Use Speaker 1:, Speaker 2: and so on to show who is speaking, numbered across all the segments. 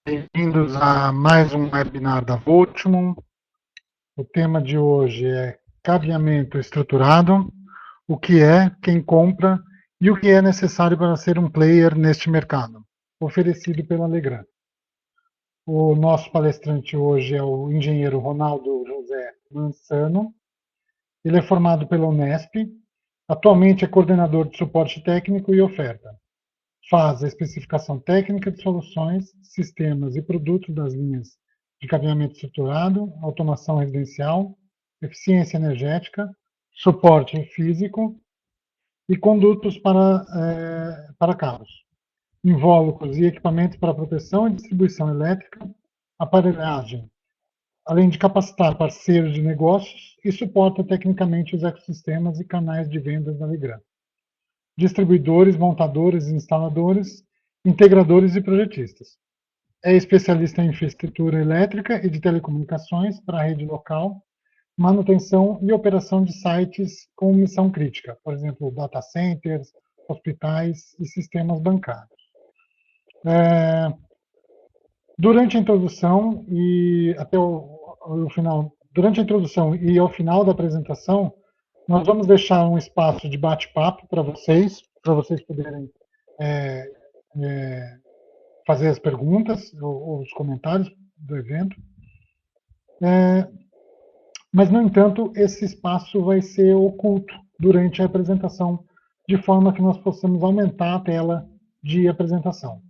Speaker 1: Bem-vindos a mais um webinar da Voltmon. O tema de hoje é cabeamento estruturado, o que é, quem compra e o que é necessário para ser um player neste mercado, oferecido pela Legrand. O nosso palestrante hoje é o engenheiro Ronaldo José Mansano. Ele é formado pela Unesp, atualmente é coordenador de suporte técnico e oferta. Faz a especificação técnica de soluções, sistemas e produtos das linhas de cabeamento estruturado, automação residencial, eficiência energética, suporte físico e condutos para carros, invólucros e equipamentos para proteção e distribuição elétrica, aparelhagem, além de capacitar parceiros de negócios e suporta tecnicamente os ecossistemas e canais de vendas da Legrand. Distribuidores, montadores, instaladores, integradores e projetistas. É especialista em infraestrutura elétrica e de telecomunicações para a rede local, manutenção e operação de sites com missão crítica, por exemplo, data centers, hospitais e sistemas bancários. Durante a introdução e até o final, durante a introdução e ao final da apresentação, nós vamos deixar um espaço de bate-papo para vocês poderem fazer as perguntas ou os comentários do evento. Mas, no entanto, esse espaço vai ser oculto durante a apresentação, de forma que nós possamos aumentar a tela de apresentação.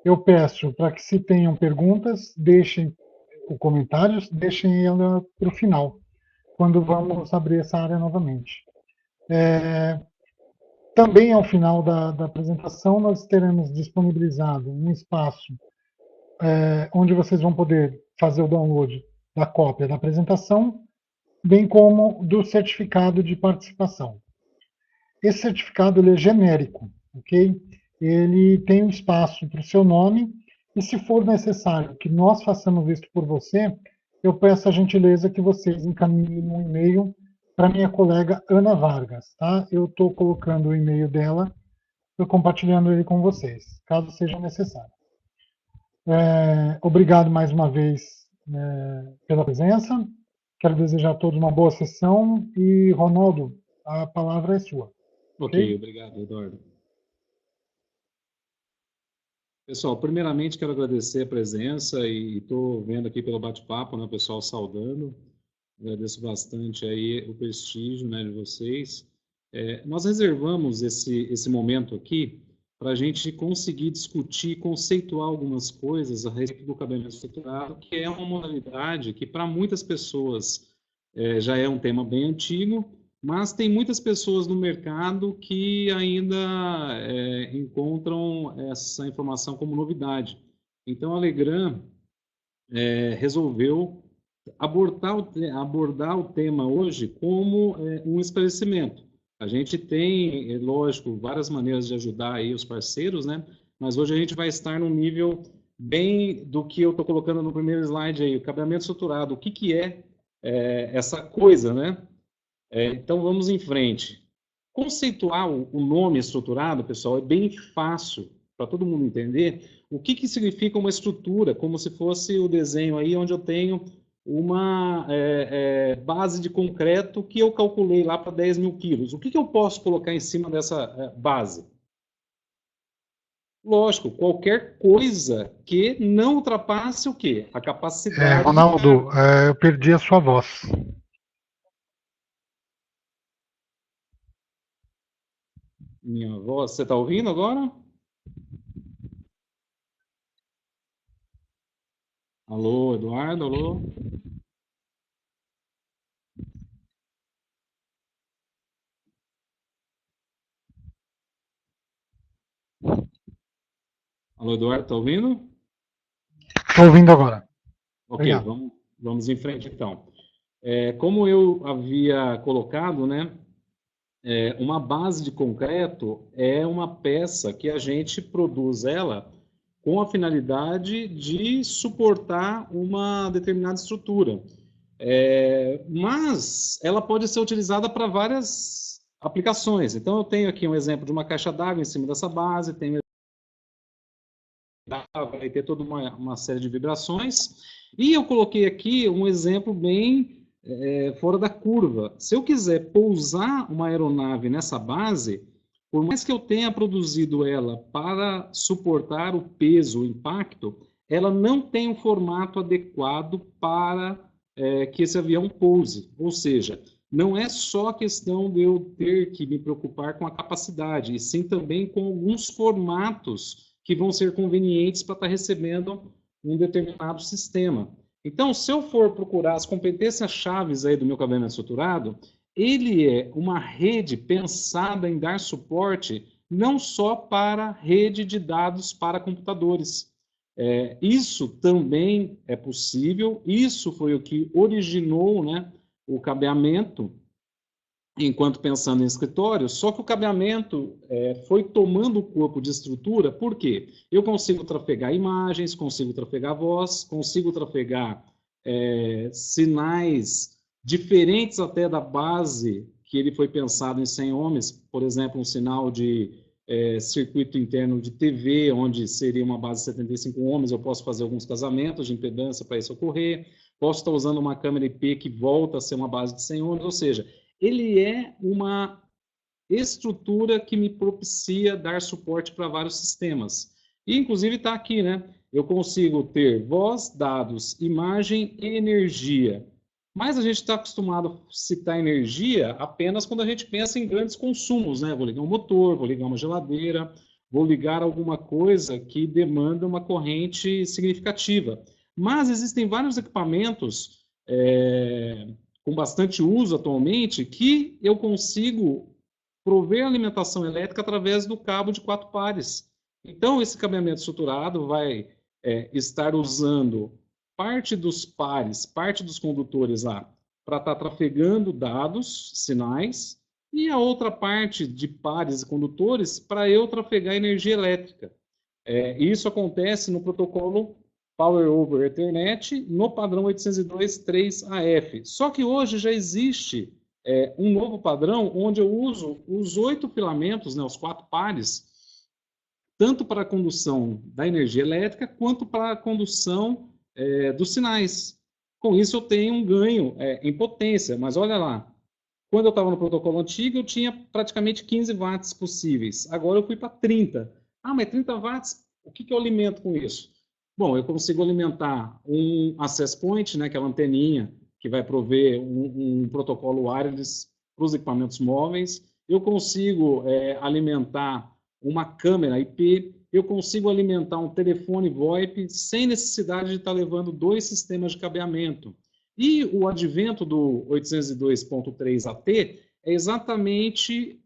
Speaker 1: Eu peço para que, se tenham perguntas, deixem os comentários, deixem ela para o final, quando vamos abrir essa área novamente. Também, ao final da apresentação, nós teremos disponibilizado um espaço onde vocês vão poder fazer o download da cópia da apresentação, bem como do certificado de participação. Esse certificado ele é genérico, ok? Ele tem um espaço para o seu nome, e se for necessário que nós façamos isso por você, eu peço a gentileza que vocês encaminhem um e-mail para minha colega Ana Vargas, tá? Eu estou colocando o e-mail dela, estou compartilhando ele com vocês, caso seja necessário. Obrigado mais uma vez pela presença. Quero desejar a todos uma boa sessão e, Ronaldo, a palavra é sua.
Speaker 2: Ok, obrigado, Eduardo. Pessoal, primeiramente quero agradecer a presença e estou vendo aqui pelo bate-papo, né, o pessoal saudando. Agradeço bastante aí o prestígio, né, de vocês. Nós reservamos esse momento aqui para a gente conseguir discutir, conceituar algumas coisas a respeito do cabeamento estruturado, que é uma modalidade que para muitas pessoas já é um tema bem antigo, mas tem muitas pessoas no mercado que ainda encontram essa informação como novidade. Então, a Legrand resolveu abordar o tema hoje como um esclarecimento. A gente tem, lógico, várias maneiras de ajudar aí os parceiros, né? Mas hoje a gente vai estar num nível bem do que eu estou colocando no primeiro slide aí, o cabeamento estruturado. O que é essa coisa, né? Então, vamos em frente. Conceituar o nome estruturado, pessoal, é bem fácil para todo mundo entender o que significa uma estrutura, como se fosse o desenho aí, onde eu tenho uma base de concreto que eu calculei lá para 10 mil quilos. O que eu posso colocar em cima dessa base? Lógico, qualquer coisa que não ultrapasse o quê? A capacidade...
Speaker 1: Ronaldo, eu perdi a sua voz.
Speaker 2: Minha voz, você está ouvindo agora? Alô, Eduardo, alô? Alô, Eduardo, está ouvindo?
Speaker 1: Estou ouvindo agora.
Speaker 2: Ok, vamos em frente então. Como eu havia colocado, né, uma base de concreto é uma peça que a gente produz ela com a finalidade de suportar uma determinada estrutura. Mas ela pode ser utilizada para várias aplicações. Então, eu tenho aqui um exemplo de uma caixa d'água em cima dessa base, tenho vai ter toda uma série de vibrações. E eu coloquei aqui um exemplo bem fora da curva. Se eu quiser pousar uma aeronave nessa base, por mais que eu tenha produzido ela para suportar o peso, o impacto, ela não tem um formato adequado para que esse avião pouse. Ou seja, não é só a questão de eu ter que me preocupar com a capacidade, e sim também com alguns formatos que vão ser convenientes para estar recebendo um determinado sistema. Então, se eu for procurar as competências chaves aí do meu cabeamento estruturado, ele é uma rede pensada em dar suporte não só para rede de dados para computadores. Isso também é possível, isso foi o que originou, né, o cabeamento enquanto pensando em escritório, só que o cabeamento foi tomando o corpo de estrutura, por quê? Eu consigo trafegar imagens, consigo trafegar voz, consigo trafegar sinais diferentes até da base que ele foi pensado em 100 ohms, por exemplo, um sinal de circuito interno de TV, onde seria uma base de 75 ohms, eu posso fazer alguns casamentos de impedância para isso ocorrer, posso estar usando uma câmera IP que volta a ser uma base de 100 ohms, ou seja, ele é uma estrutura que me propicia dar suporte para vários sistemas. E, inclusive, está aqui, né? Eu consigo ter voz, dados, imagem e energia. Mas a gente está acostumado a citar energia apenas quando a gente pensa em grandes consumos, né? Vou ligar um motor, vou ligar uma geladeira, vou ligar alguma coisa que demanda uma corrente significativa. Mas existem vários equipamentos com bastante uso atualmente, que eu consigo prover alimentação elétrica através do cabo de 4 pares. Então, esse cabeamento estruturado vai estar usando parte dos pares, parte dos condutores lá, para estar trafegando dados, sinais, e a outra parte de pares e condutores para eu trafegar energia elétrica. Isso acontece no protocolo Power over Ethernet no padrão 802.3AF. Só que hoje já existe um novo padrão onde eu uso os 8 filamentos, né, os 4 pares, tanto para a condução da energia elétrica quanto para a condução dos sinais. Com isso eu tenho um ganho em potência, mas olha lá, quando eu estava no protocolo antigo eu tinha praticamente 15 watts possíveis, agora eu fui para 30. Ah, mas 30 watts, o que eu alimento com isso? Bom, eu consigo alimentar um access point, né, aquela anteninha que vai prover um protocolo wireless para os equipamentos móveis. Eu consigo alimentar uma câmera IP. Eu consigo alimentar um telefone VoIP sem necessidade de estar levando 2 sistemas de cabeamento. E o advento do 802.3AT é exatamente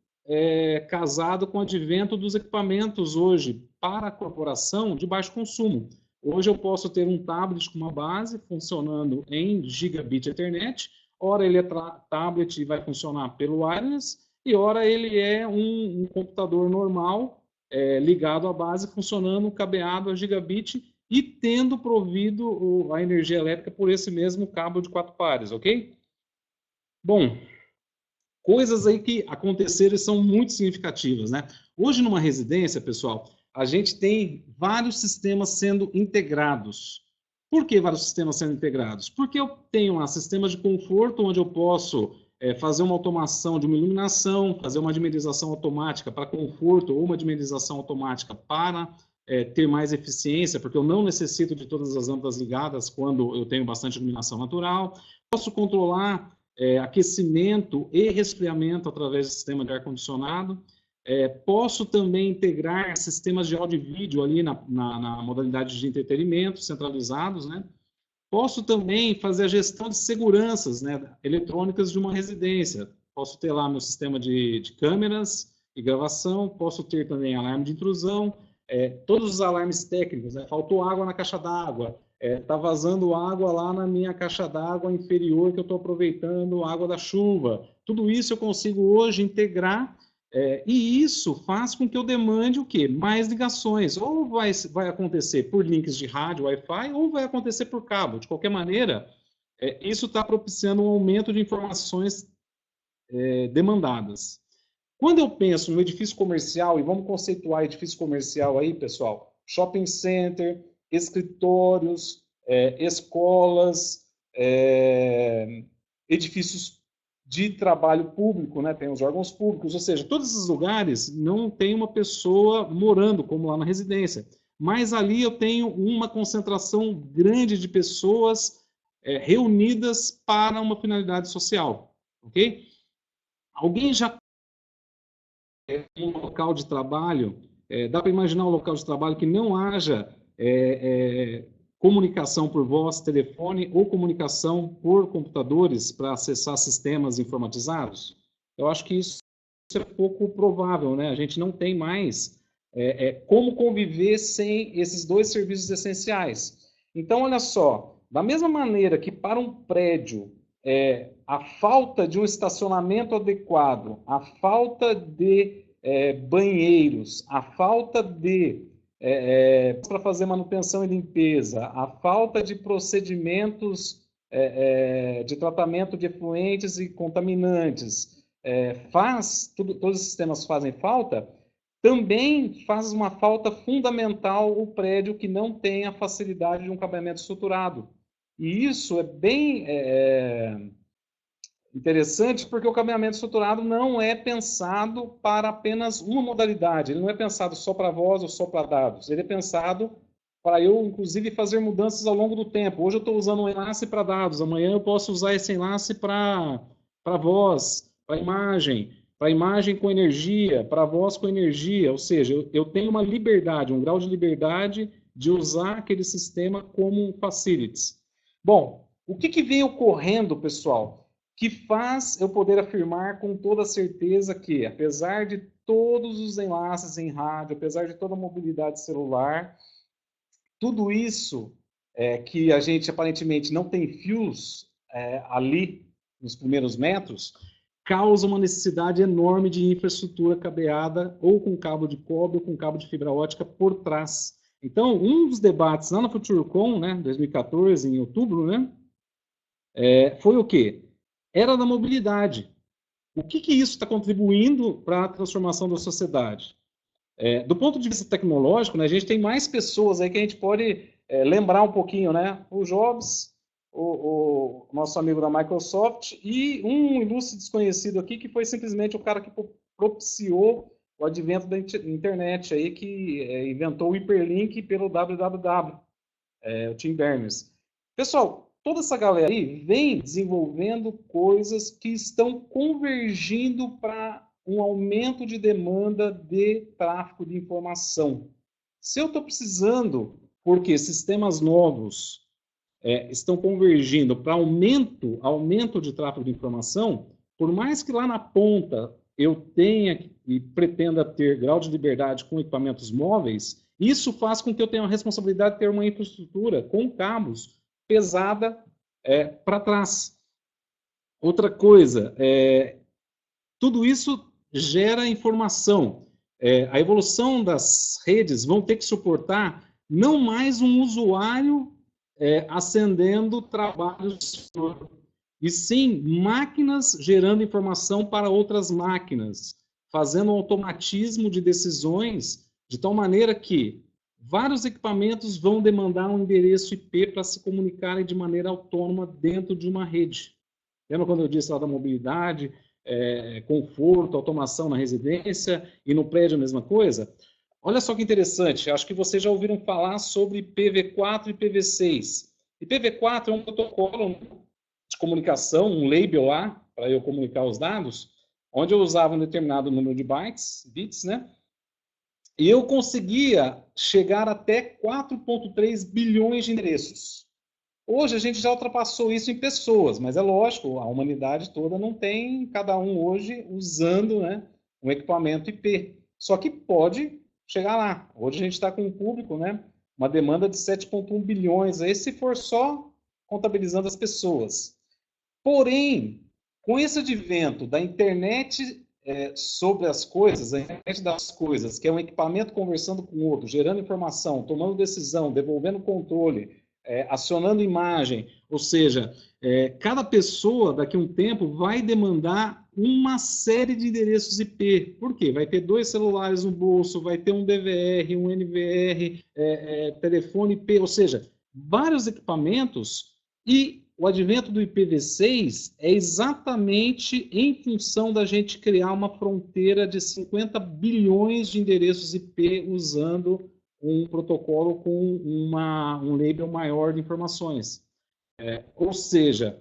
Speaker 2: casado com o advento dos equipamentos hoje para a corporação de baixo consumo. Hoje eu posso ter um tablet com uma base funcionando em gigabit Ethernet, ora ele é tablet e vai funcionar pelo wireless, e ora ele é um computador normal ligado à base, funcionando cabeado a gigabit e tendo provido a energia elétrica por esse mesmo cabo de 4 pares, ok? Bom, coisas aí que aconteceram e são muito significativas, né? Hoje numa residência, pessoal, a gente tem vários sistemas sendo integrados. Por que vários sistemas sendo integrados? Porque eu tenho lá sistemas de conforto, onde eu posso fazer uma automação de uma iluminação, fazer uma dimerização automática para conforto, ou uma dimerização automática para ter mais eficiência, porque eu não necessito de todas as lâmpadas ligadas quando eu tenho bastante iluminação natural. Posso controlar aquecimento e resfriamento através do sistema de ar-condicionado. Posso também integrar sistemas de áudio e vídeo ali na modalidade de entretenimento centralizados, né? Posso também fazer a gestão de seguranças, né, eletrônicas de uma residência. Posso ter lá meu sistema de câmeras e gravação, posso ter também alarme de intrusão, todos os alarmes técnicos, né? Faltou água na caixa d'água, está vazando água lá na minha caixa d'água inferior que eu estou aproveitando água da chuva. Tudo isso eu consigo hoje integrar. E isso faz com que eu demande o quê? Mais ligações. Ou vai acontecer por links de rádio, Wi-Fi, ou vai acontecer por cabo. De qualquer maneira, isso está propiciando um aumento de informações demandadas. Quando eu penso no edifício comercial, e vamos conceituar edifício comercial aí, pessoal, shopping center, escritórios, escolas, edifícios de trabalho público, né? Tem os órgãos públicos, ou seja, todos esses lugares não tem uma pessoa morando, como lá na residência. Mas ali eu tenho uma concentração grande de pessoas reunidas para uma finalidade social, ok? Alguém já um local de trabalho, dá para imaginar um local de trabalho que não haja comunicação por voz, telefone ou comunicação por computadores para acessar sistemas informatizados? Eu acho que isso é pouco provável, né? A gente não tem mais como conviver sem esses dois serviços essenciais. Então, olha só, da mesma maneira que para um prédio a falta de um estacionamento adequado, a falta de banheiros, a falta de para fazer manutenção e limpeza, a falta de procedimentos de tratamento de efluentes e contaminantes, todos os sistemas fazem falta, também faz uma falta fundamental o prédio que não tem a facilidade de um cabeamento estruturado. E isso é bem interessante porque o cabeamento estruturado não é pensado para apenas uma modalidade. Ele não é pensado só para voz ou só para dados. Ele é pensado para eu, inclusive, fazer mudanças ao longo do tempo. Hoje eu estou usando um enlace para dados, amanhã eu posso usar esse enlace para voz, para imagem com energia, para voz com energia. Ou seja, eu tenho uma liberdade, um grau de liberdade de usar aquele sistema como facilities. Bom, o que vem ocorrendo, pessoal, que faz eu poder afirmar com toda certeza que, apesar de todos os enlaces em rádio, apesar de toda a mobilidade celular, tudo isso que a gente aparentemente não tem fios ali nos primeiros metros, causa uma necessidade enorme de infraestrutura cabeada ou com cabo de cobre ou com cabo de fibra ótica por trás. Então, um dos debates lá na FutureCon, né, 2014, em outubro, né, foi o quê? Era da mobilidade. O que isso está contribuindo para a transformação da sociedade? Do ponto de vista tecnológico, né, a gente tem mais pessoas aí que a gente pode lembrar um pouquinho, né? O Jobs, o nosso amigo da Microsoft e um ilustre desconhecido aqui que foi simplesmente o cara que propiciou o advento da internet aí, que inventou o hiperlink pelo www, o Tim Berners. Pessoal, toda essa galera aí vem desenvolvendo coisas que estão convergindo para um aumento de demanda de tráfego de informação. Se eu estou precisando, porque sistemas novos estão convergindo para aumento de tráfego de informação, por mais que lá na ponta eu tenha e pretenda ter grau de liberdade com equipamentos móveis, isso faz com que eu tenha a responsabilidade de ter uma infraestrutura com cabos pesada para trás. Outra coisa, tudo isso gera informação. A evolução das redes vão ter que suportar não mais um usuário acendendo trabalhos, e sim máquinas gerando informação para outras máquinas, fazendo um automatismo de decisões de tal maneira que vários equipamentos vão demandar um endereço IP para se comunicarem de maneira autônoma dentro de uma rede. Lembra quando eu disse lá da mobilidade, conforto, automação na residência e no prédio a mesma coisa? Olha só que interessante, acho que vocês já ouviram falar sobre IPv4 e IPv6. IPv4 é um protocolo de comunicação, um label lá, para eu comunicar os dados, onde eu usava um determinado número de bits, né? E eu conseguia chegar até 4,3 bilhões de endereços. Hoje a gente já ultrapassou isso em pessoas, mas é lógico, a humanidade toda não tem cada um hoje usando, né, um equipamento IP. Só que pode chegar lá. Hoje a gente está com um público, né, uma demanda de 7,1 bilhões, aí se for só contabilizando as pessoas. Porém, com esse advento da internet sobre as coisas, a internet das coisas, que é um equipamento conversando com o outro, gerando informação, tomando decisão, devolvendo controle, acionando imagem, ou seja, cada pessoa, daqui a um tempo, vai demandar uma série de endereços IP. Por quê? Vai ter 2 celulares no bolso, vai ter um DVR, um NVR, telefone IP, ou seja, vários equipamentos, e o advento do IPv6 é exatamente em função da gente criar uma fronteira de 50 bilhões de endereços IP usando um protocolo com um label maior de informações. Ou seja,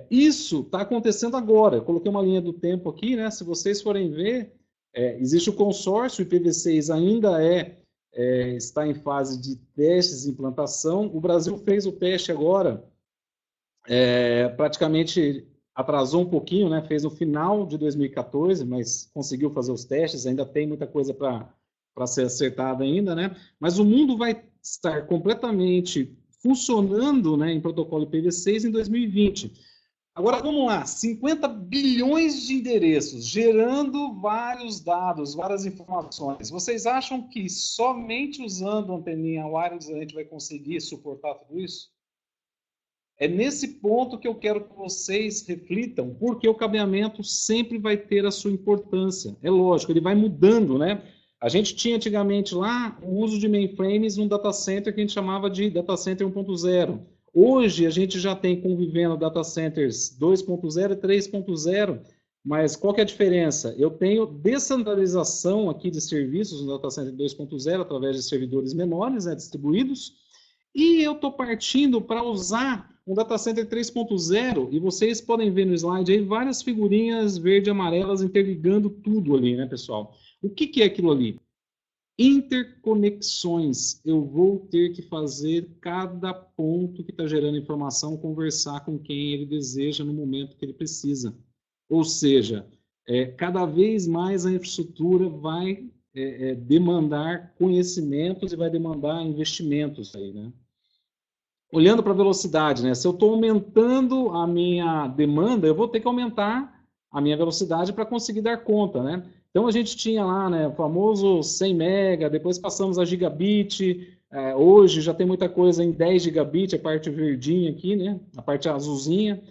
Speaker 2: isso está acontecendo agora. Eu coloquei uma linha do tempo aqui, né? Se vocês forem ver, existe o consórcio, o IPv6 ainda está em fase de testes e implantação. O Brasil fez o teste agora, praticamente atrasou um pouquinho, né? Fez no final de 2014, mas conseguiu fazer os testes, ainda tem muita coisa para ser acertada ainda, né? Mas o mundo vai estar completamente funcionando, né, em protocolo IPv6 em 2020. Agora, vamos lá, 50 bilhões de endereços, gerando vários dados, várias informações. Vocês acham que somente usando anteninha wireless a gente vai conseguir suportar tudo isso? É nesse ponto que eu quero que vocês reflitam, porque o cabeamento sempre vai ter a sua importância. É lógico, ele vai mudando, né? A gente tinha antigamente lá o uso de mainframes num data center que a gente chamava de data center 1.0. Hoje a gente já tem convivendo data centers 2.0 e 3.0, mas qual que é a diferença? Eu tenho descentralização aqui de serviços no data center 2.0 através de servidores menores, né, distribuídos, e eu estou partindo para usar um data center 3.0, e vocês podem ver no slide aí várias figurinhas verde e amarelas interligando tudo ali, né, pessoal? O que é aquilo ali? Interconexões. Eu vou ter que fazer cada ponto que está gerando informação conversar com quem ele deseja no momento que ele precisa. Ou seja, cada vez mais a infraestrutura vai demandar conhecimentos e vai demandar investimentos aí, né? Olhando para a velocidade, né? Se eu estou aumentando a minha demanda, eu vou ter que aumentar a minha velocidade para conseguir dar conta, né? Então a gente tinha lá, né, o famoso 100 mega, depois passamos a gigabit, hoje já tem muita coisa em 10 gigabit, a parte verdinha aqui, né? A parte azulzinha.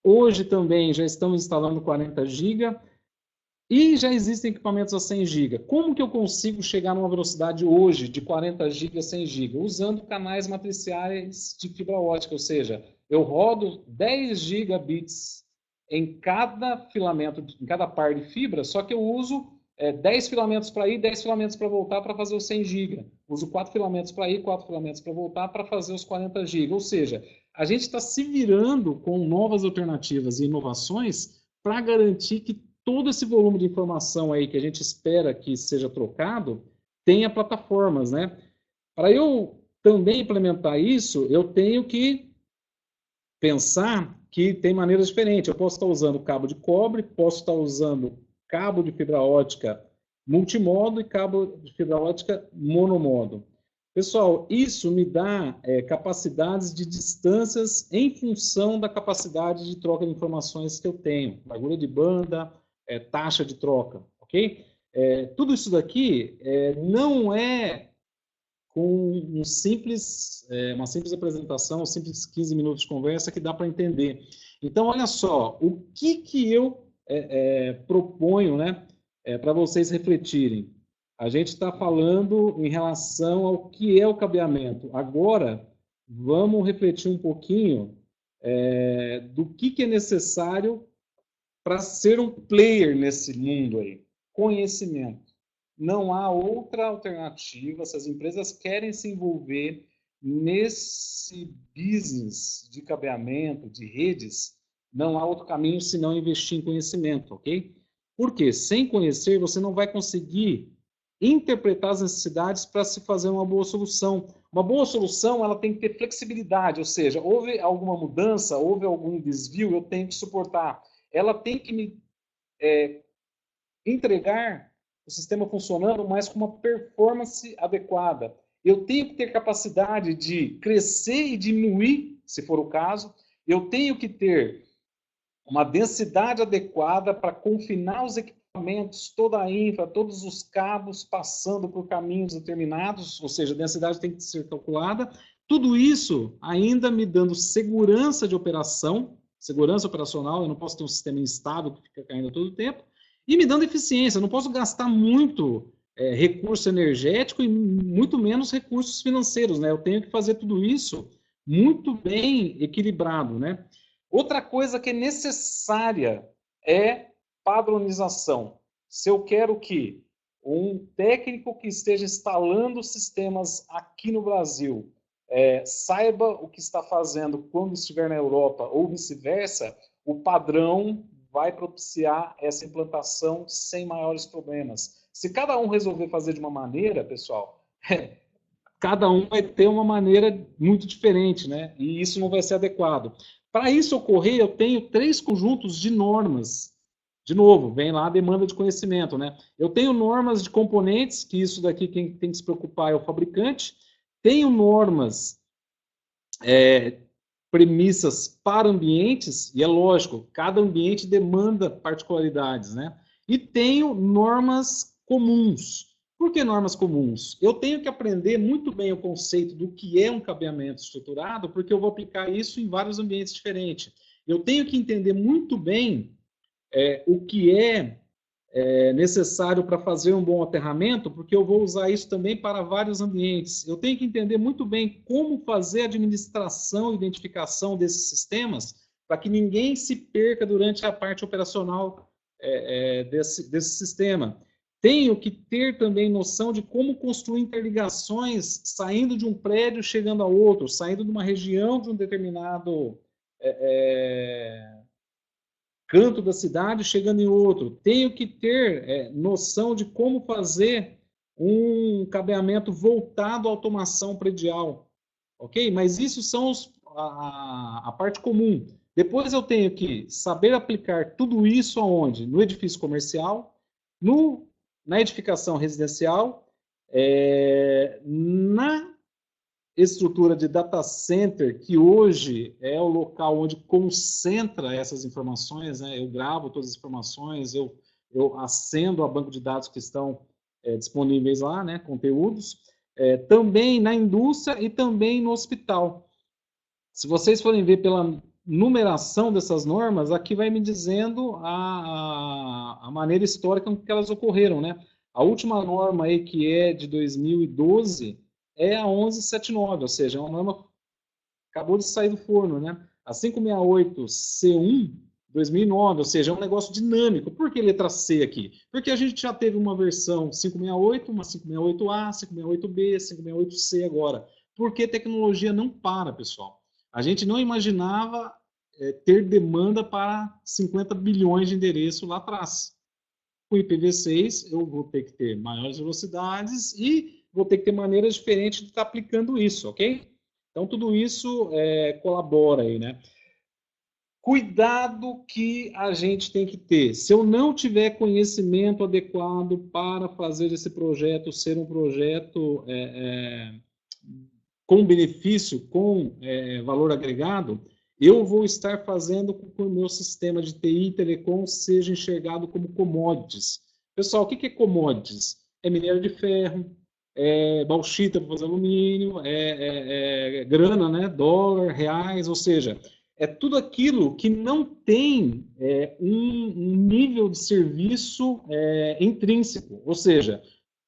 Speaker 2: Hoje também já estamos instalando 40 GB. E já existem equipamentos a 100 GB. Como que eu consigo chegar numa velocidade hoje de 40 GB a 100 GB? Usando canais matriciais de fibra ótica, ou seja, eu rodo 10 gigabits em cada filamento, em cada par de fibra, só que eu uso 10 filamentos para ir, 10 filamentos para voltar para fazer os 100 GB. Uso 4 filamentos para ir, 4 filamentos para voltar para fazer os 40 GB. Ou seja, a gente está se virando com novas alternativas e inovações para garantir que todo esse volume de informação aí que a gente espera que seja trocado tenha plataformas, né? Para eu também implementar isso, eu tenho que pensar que tem maneiras diferentes. Eu posso estar usando cabo de cobre, posso estar usando cabo de fibra ótica multimodo e cabo de fibra ótica monomodo. Pessoal, isso me dá capacidades de distâncias em função da capacidade de troca de informações que eu tenho. Largura de banda, taxa de troca, ok? Tudo isso daqui não é com uma simples apresentação, simples 15 minutos de conversa que dá para entender. Então, olha só, o que eu proponho, né, para vocês refletirem. A gente está falando em relação ao que é o cabeamento. Agora, vamos refletir um pouquinho do que é necessário para ser um player nesse mundo aí. Conhecimento. Não há outra alternativa. Se as empresas querem se envolver nesse business de cabeamento, de redes, não há outro caminho senão investir em conhecimento, ok? Porque sem conhecer, você não vai conseguir interpretar as necessidades para se fazer uma boa solução. Uma boa solução, ela tem que ter flexibilidade, ou seja, houve alguma mudança, houve algum desvio, eu tenho que suportar. Ela tem que me entregar o sistema funcionando, mas com uma performance adequada. Eu tenho que ter capacidade de crescer e diminuir, se for o caso. Eu tenho que ter uma densidade adequada para confinar os equipamentos, toda a infra, todos os cabos passando por caminhos determinados, ou seja, a densidade tem que ser calculada. Tudo isso ainda me dando segurança de operação, segurança operacional, eu não posso ter um sistema instável que fica caindo todo o tempo, e me dando eficiência, eu não posso gastar muito recurso energético e muito menos recursos financeiros, né? Eu tenho que fazer tudo isso muito bem equilibrado, né? Outra coisa que é necessária é padronização. Se eu quero que um técnico que esteja instalando sistemas aqui no Brasil saiba o que está fazendo quando estiver na Europa ou vice-versa, o padrão vai propiciar essa implantação sem maiores problemas. Se cada um resolver fazer de uma maneira, pessoal, cada um vai ter uma maneira muito diferente, né? E isso não vai ser adequado. Para isso ocorrer, eu tenho 3 conjuntos de normas. De novo, vem lá a demanda de conhecimento, né? Eu tenho normas de componentes, que isso daqui quem tem que se preocupar é o fabricante. Tenho normas, premissas para ambientes, e é lógico, cada ambiente demanda particularidades, né? E tenho normas comuns. Por que normas comuns? Eu tenho que aprender muito bem o conceito do que é um cabeamento estruturado, porque eu vou aplicar isso em vários ambientes diferentes. Eu tenho que entender muito bem o que é necessário para fazer um bom aterramento, porque eu vou usar isso também para vários ambientes. Eu tenho que entender muito bem como fazer a administração e identificação desses sistemas, para que ninguém se perca durante a parte operacional desse sistema. Tenho que ter também noção de como construir interligações saindo de um prédio, chegando a outro, saindo de uma região de um determinado canto da cidade, chegando em outro. Tenho que ter noção de como fazer um cabeamento voltado à automação predial, ok? Mas isso são a parte comum. Depois eu tenho que saber aplicar tudo isso aonde? No edifício comercial, na edificação residencial, na estrutura de data center, que hoje é o local onde concentra essas informações, né? Eu gravo todas as informações, eu acendo a banco de dados que estão disponíveis lá, né? Conteúdos, também na indústria e também no hospital. Se vocês forem ver pela numeração dessas normas, aqui vai me dizendo a maneira histórica com que elas ocorreram, né? A última norma aí, que é de 2012, é a 1179, ou seja, é uma norma que acabou de sair do forno, né? A 568C1, 2009, ou seja, é um negócio dinâmico. Por que letra C aqui? Porque a gente já teve uma versão 568, uma 568A, 568B, 568C agora. Porque tecnologia não para, pessoal. A gente não imaginava ter demanda para 50 bilhões de endereços lá atrás. Com IPv6, eu vou ter que ter maiores velocidades e vou ter que ter maneiras diferentes de estar aplicando isso, ok? Então, tudo isso colabora aí, né? Cuidado que a gente tem que ter. Se eu não tiver conhecimento adequado para fazer esse projeto ser um projeto com benefício, com valor agregado, eu vou estar fazendo com que o meu sistema de TI e telecom seja enxergado como commodities. Pessoal, o que é commodities? É minério de ferro, bauxita para fazer alumínio, grana, né? Dólar, reais, ou seja, é tudo aquilo que não tem um nível de serviço intrínseco, ou seja,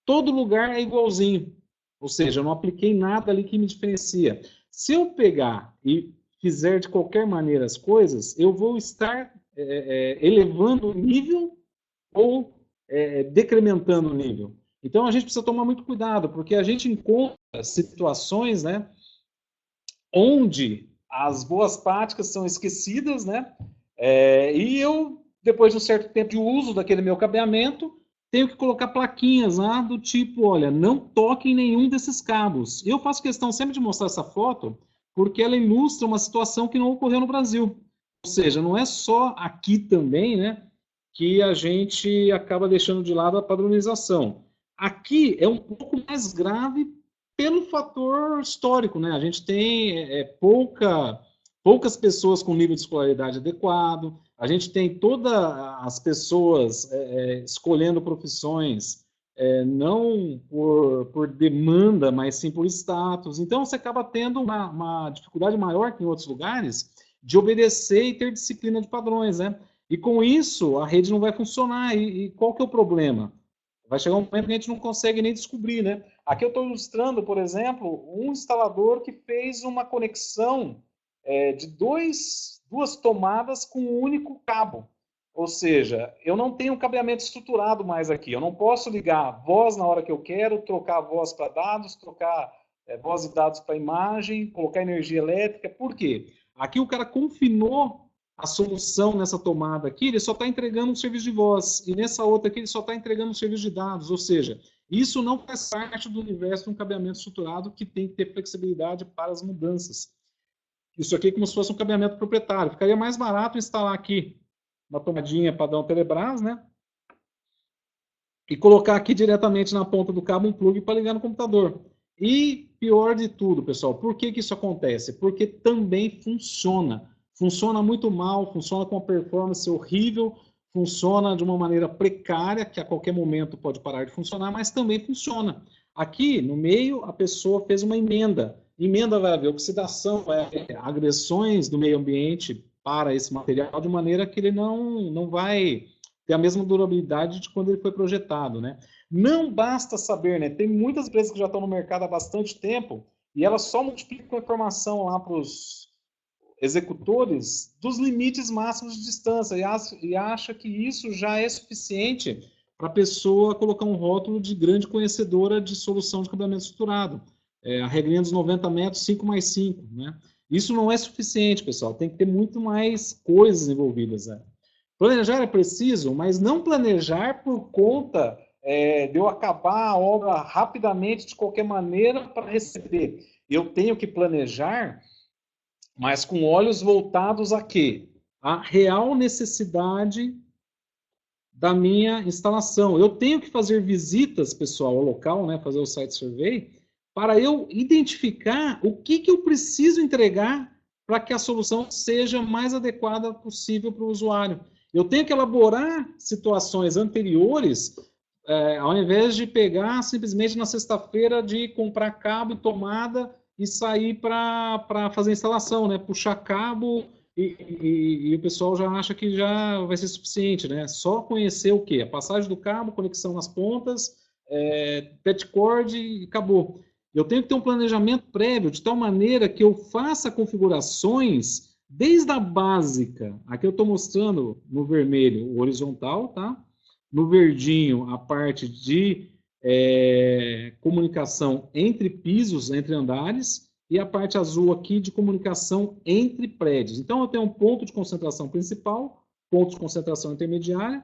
Speaker 2: todo lugar é igualzinho, ou seja, eu não apliquei nada ali que me diferencia. Se eu pegar e fizer de qualquer maneira as coisas, eu vou estar elevando o nível ou decrementando o nível. Então, a gente precisa tomar muito cuidado, porque a gente encontra situações, né, onde as boas práticas são esquecidas, né, e eu, depois de um certo tempo de uso daquele meu cabeamento, tenho que colocar plaquinhas lá do tipo, olha, não toque em nenhum desses cabos. Eu faço questão sempre de mostrar essa foto, porque ela ilustra uma situação que não ocorreu no Brasil. Ou seja, não é só aqui também, né, que a gente acaba deixando de lado a padronização. Aqui é um pouco mais grave pelo fator histórico, né? A gente tem poucas pessoas com nível de escolaridade adequado, a gente tem todas as pessoas escolhendo profissões não por demanda, mas sim por status. Então, você acaba tendo uma dificuldade maior que em outros lugares de obedecer e ter disciplina de padrões, né? E com isso, a rede não vai funcionar. E qual que é o problema? Vai chegar um momento que a gente não consegue nem descobrir, né? Aqui eu estou ilustrando, por exemplo, um instalador que fez uma conexão de duas tomadas com um único cabo. Ou seja, eu não tenho um cabeamento estruturado mais aqui. Eu não posso ligar voz na hora que eu quero, trocar voz para dados, trocar voz e dados para imagem, colocar energia elétrica. Por quê? Aqui o cara confinou a solução nessa tomada aqui, ele só está entregando um serviço de voz, e nessa outra aqui ele só está entregando um serviço de dados, ou seja, isso não faz parte do universo de um cabeamento estruturado que tem que ter flexibilidade para as mudanças. Isso aqui é como se fosse um cabeamento proprietário. Ficaria mais barato instalar aqui uma tomadinha padrão Telebrás, né? E colocar aqui diretamente na ponta do cabo um plug para ligar no computador. E pior de tudo, pessoal, por que isso acontece? Porque também funciona. Funciona muito mal, funciona com uma performance horrível, funciona de uma maneira precária, que a qualquer momento pode parar de funcionar, mas também funciona. Aqui, no meio, a pessoa fez uma emenda. Emenda vai haver oxidação, vai haver agressões do meio ambiente para esse material, de maneira que ele não vai ter a mesma durabilidade de quando ele foi projetado, né? Não basta saber, né? Tem muitas empresas que já estão no mercado há bastante tempo e elas só multiplicam a informação lá para os executores dos limites máximos de distância e acha que isso já é suficiente para a pessoa colocar um rótulo de grande conhecedora de solução de cabeamento estruturado. A regrinha dos 90 metros, 5 mais 5, né? Isso não é suficiente, pessoal. Tem que ter muito mais coisas envolvidas, né? Planejar é preciso, mas não planejar por conta de eu acabar a obra rapidamente, de qualquer maneira, para receber. Eu tenho que planejar, mas com olhos voltados a quê? A real necessidade da minha instalação. Eu tenho que fazer visitas, pessoal, ao local, né, fazer o site survey, para eu identificar o que eu preciso entregar para que a solução seja mais adequada possível para o usuário. Eu tenho que elaborar situações anteriores, ao invés de pegar simplesmente na sexta-feira de comprar cabo e tomada e sair para fazer a instalação, né? Puxar cabo e o pessoal já acha que já vai ser suficiente, né? Só conhecer o quê? A passagem do cabo, conexão nas pontas, pet cord e acabou. Eu tenho que ter um planejamento prévio, de tal maneira que eu faça configurações desde a básica. Aqui eu estou mostrando no vermelho o horizontal, tá? No verdinho a parte de comunicação entre pisos, entre andares, e a parte azul aqui de comunicação entre prédios. Então eu tenho um ponto de concentração principal, ponto de concentração intermediária,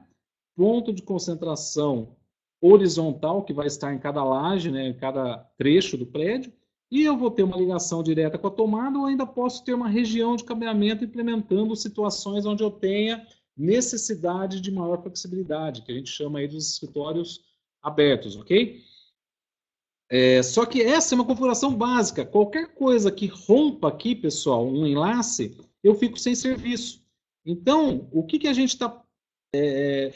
Speaker 2: ponto de concentração horizontal, que vai estar em cada laje, né, em cada trecho do prédio, e eu vou ter uma ligação direta com a tomada, ou ainda posso ter uma região de cabeamento implementando situações onde eu tenha necessidade de maior flexibilidade, que a gente chama aí dos escritórios abertos, ok? Só que essa é uma configuração básica. Qualquer coisa que rompa aqui, pessoal, um enlace, eu fico sem serviço. Então, o que a gente está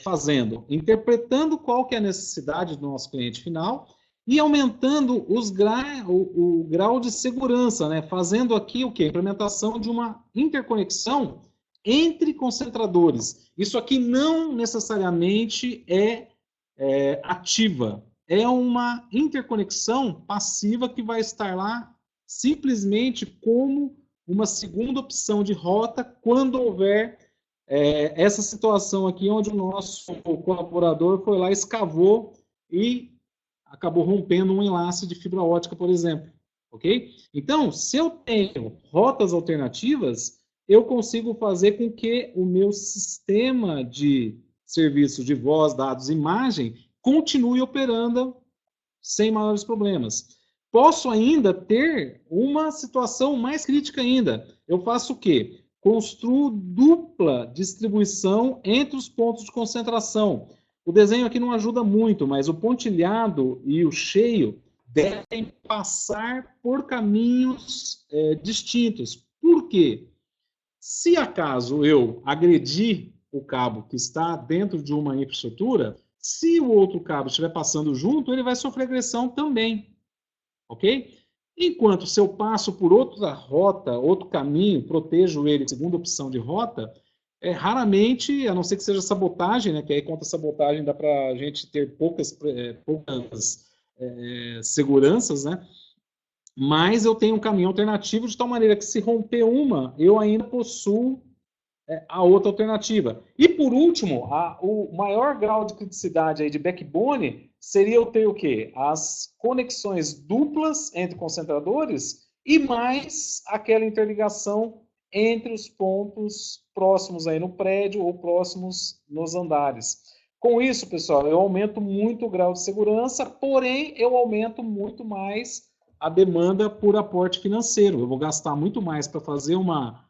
Speaker 2: fazendo? Interpretando qual que é a necessidade do nosso cliente final e aumentando o grau de segurança, né? Fazendo aqui o quê? A implementação de uma interconexão entre concentradores. Isso aqui não necessariamente é ativa. É uma interconexão passiva que vai estar lá simplesmente como uma segunda opção de rota quando houver essa situação aqui onde o nosso colaborador foi lá, escavou e acabou rompendo um enlace de fibra ótica, por exemplo. Ok? Então, se eu tenho rotas alternativas, eu consigo fazer com que o meu sistema de serviço de voz, dados e imagem continue operando sem maiores problemas. Posso ainda ter uma situação mais crítica ainda. Eu faço o quê? Construo dupla distribuição entre os pontos de concentração. O desenho aqui não ajuda muito, mas o pontilhado e o cheio devem passar por caminhos distintos. Por quê? Se acaso eu agredir o cabo que está dentro de uma infraestrutura, Se o outro cabo estiver passando junto, ele vai sofrer agressão também, ok? Enquanto se eu passo por outra rota, outro caminho, protejo ele, segunda opção de rota, raramente, a não ser que seja sabotagem, né, que aí contra sabotagem dá para a gente ter poucas seguranças, né? Mas eu tenho um caminho alternativo de tal maneira que se romper uma, eu ainda possuo a outra alternativa. E por último, o maior grau de criticidade aí de backbone seria eu ter o quê? As conexões duplas entre concentradores e mais aquela interligação entre os pontos próximos aí no prédio ou próximos nos andares. Com isso, pessoal, eu aumento muito o grau de segurança, porém eu aumento muito mais a demanda por aporte financeiro. Eu vou gastar muito mais para fazer uma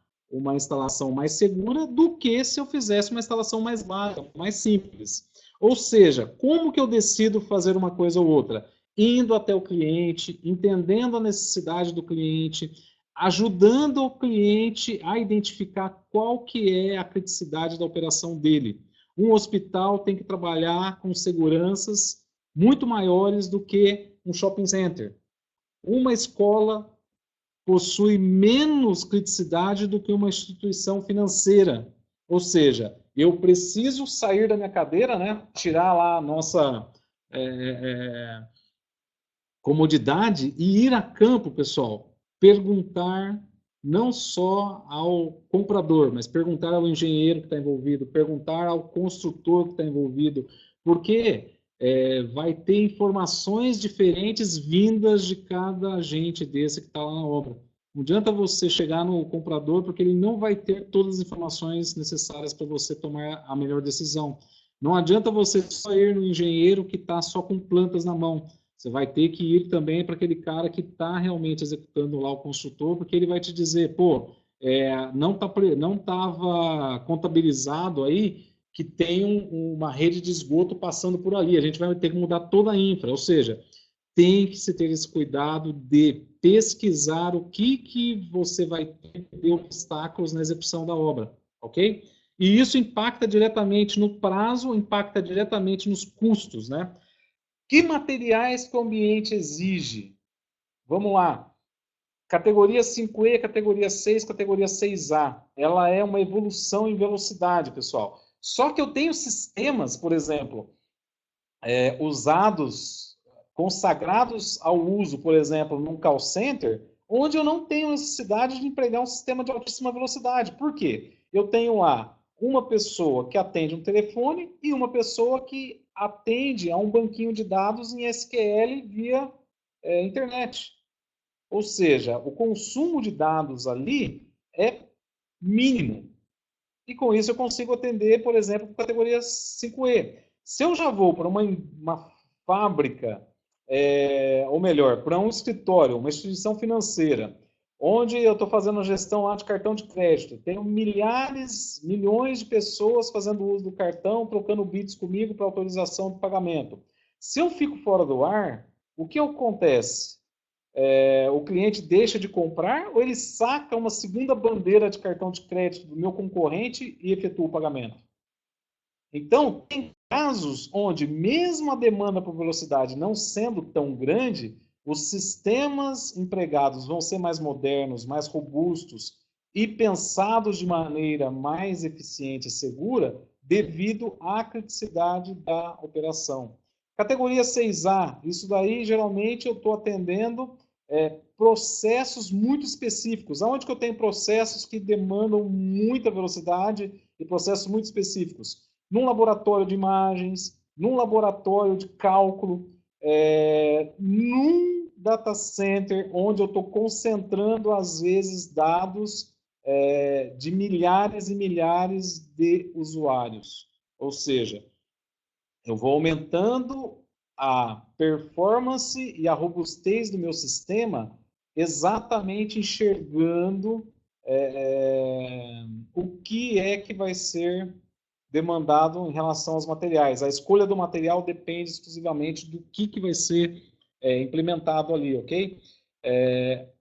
Speaker 2: instalação mais segura do que se eu fizesse uma instalação mais básica, mais simples. Ou seja, como que eu decido fazer uma coisa ou outra? Indo até o cliente, entendendo a necessidade do cliente, ajudando o cliente a identificar qual que é a criticidade da operação dele. Um hospital tem que trabalhar com seguranças muito maiores do que um shopping center. Uma escola possui menos criticidade do que uma instituição financeira. Ou seja, eu preciso sair da minha cadeira, né, tirar lá a nossa comodidade e ir a campo, pessoal. Perguntar não só ao comprador, mas perguntar ao engenheiro que está envolvido, perguntar ao construtor que está envolvido, porque vai ter informações diferentes vindas de cada agente desse que está lá na obra. Não adianta você chegar no comprador, porque ele não vai ter todas as informações necessárias para você tomar a melhor decisão. Não adianta você só ir no engenheiro que está só com plantas na mão. Você vai ter que ir também para aquele cara que está realmente executando lá o construtor, porque ele vai te dizer, pô, não estava contabilizado aí que tem uma rede de esgoto passando por ali. A gente vai ter que mudar toda a infra, ou seja, tem que se ter esse cuidado de pesquisar o que você vai ter de obstáculos na execução da obra, ok? E isso impacta diretamente no prazo, impacta diretamente nos custos, né? Que materiais que o ambiente exige? Vamos lá. Categoria 5E, categoria 6, categoria 6A. Ela é uma evolução em velocidade, pessoal. Só que eu tenho sistemas, por exemplo, usados, consagrados ao uso, por exemplo, num call center, onde eu não tenho necessidade de empregar um sistema de altíssima velocidade. Por quê? Eu tenho lá uma pessoa que atende um telefone e uma pessoa que atende a um banquinho de dados em SQL via internet. Ou seja, o consumo de dados ali é mínimo. E com isso eu consigo atender, por exemplo, categoria 5E. Se eu já vou para uma fábrica, ou melhor, para um escritório, uma instituição financeira, onde eu estou fazendo gestão lá de cartão de crédito, tenho milhares, milhões de pessoas fazendo uso do cartão, trocando bits comigo para autorização de pagamento. Se eu fico fora do ar, o que acontece? O cliente deixa de comprar ou ele saca uma segunda bandeira de cartão de crédito do meu concorrente e efetua o pagamento? Então, tem casos onde, mesmo a demanda por velocidade não sendo tão grande, os sistemas empregados vão ser mais modernos, mais robustos e pensados de maneira mais eficiente e segura devido à criticidade da operação. Categoria 6A, isso daí geralmente eu estou atendendo processos muito específicos. Aonde que eu tenho processos que demandam muita velocidade e processos muito específicos? Num laboratório de imagens, num laboratório de cálculo, num data center, onde eu estou concentrando, às vezes, dados de milhares e milhares de usuários. Ou seja, eu vou aumentando a performance e a robustez do meu sistema exatamente enxergando o que é que vai ser demandado em relação aos materiais. A escolha do material depende exclusivamente do que vai ser implementado ali, ok?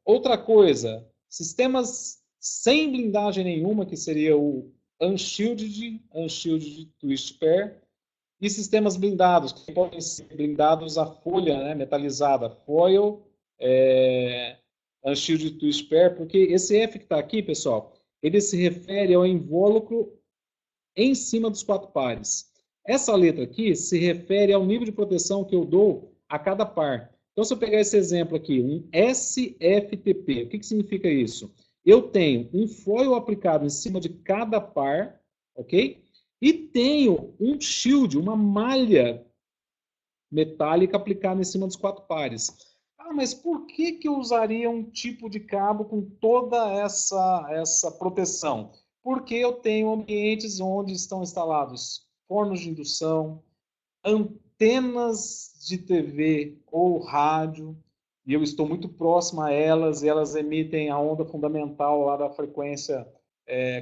Speaker 2: Outra coisa, sistemas sem blindagem nenhuma, que seria o Unshielded Twist Pair, E sistemas blindados, que podem ser blindados a folha, né, metalizada, foil, unshielded to spare, porque esse F que está aqui, pessoal, ele se refere ao invólucro em cima dos 4 pares. Essa letra aqui se refere ao nível de proteção que eu dou a cada par. Então, se eu pegar esse exemplo aqui, um SFTP, o que significa isso? Eu tenho um foil aplicado em cima de cada par, ok? E tenho um shield, uma malha metálica aplicada em cima dos 4 pares. Ah, mas por que eu usaria um tipo de cabo com toda essa proteção? Porque eu tenho ambientes onde estão instalados fornos de indução, antenas de TV ou rádio, e eu estou muito próximo a elas, e elas emitem a onda fundamental lá da frequência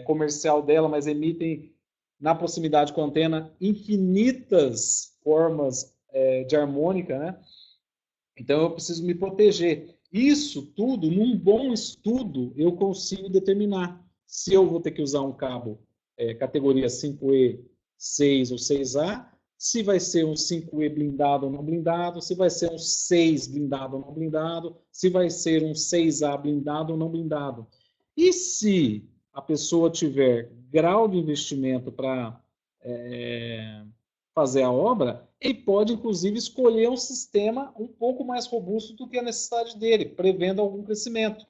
Speaker 2: comercial dela, mas emitem na proximidade com a antena infinitas formas de harmônica, né? Então eu preciso me proteger. Isso tudo, num bom estudo, eu consigo determinar se eu vou ter que usar um cabo categoria 5E, 6 ou 6A, se vai ser um 5E blindado ou não blindado, se vai ser um 6 blindado ou não blindado, se vai ser um 6A blindado ou não blindado. E se a pessoa tiver grau de investimento para fazer a obra, ele pode, inclusive, escolher um sistema um pouco mais robusto do que a necessidade dele, prevendo algum crescimento.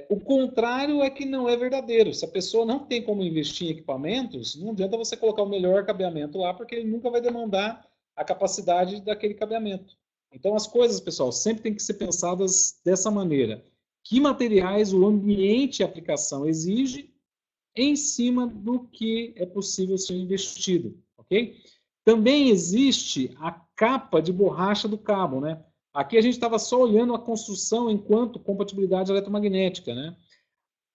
Speaker 2: O contrário é que não é verdadeiro. Se a pessoa não tem como investir em equipamentos, não adianta você colocar o melhor cabeamento lá, porque ele nunca vai demandar a capacidade daquele cabeamento. Então, as coisas, pessoal, sempre têm que ser pensadas dessa maneira. Que materiais o ambiente de aplicação exige em cima do que é possível ser investido, ok? Também existe a capa de borracha do cabo, né? Aqui a gente estava só olhando a construção enquanto compatibilidade eletromagnética, né?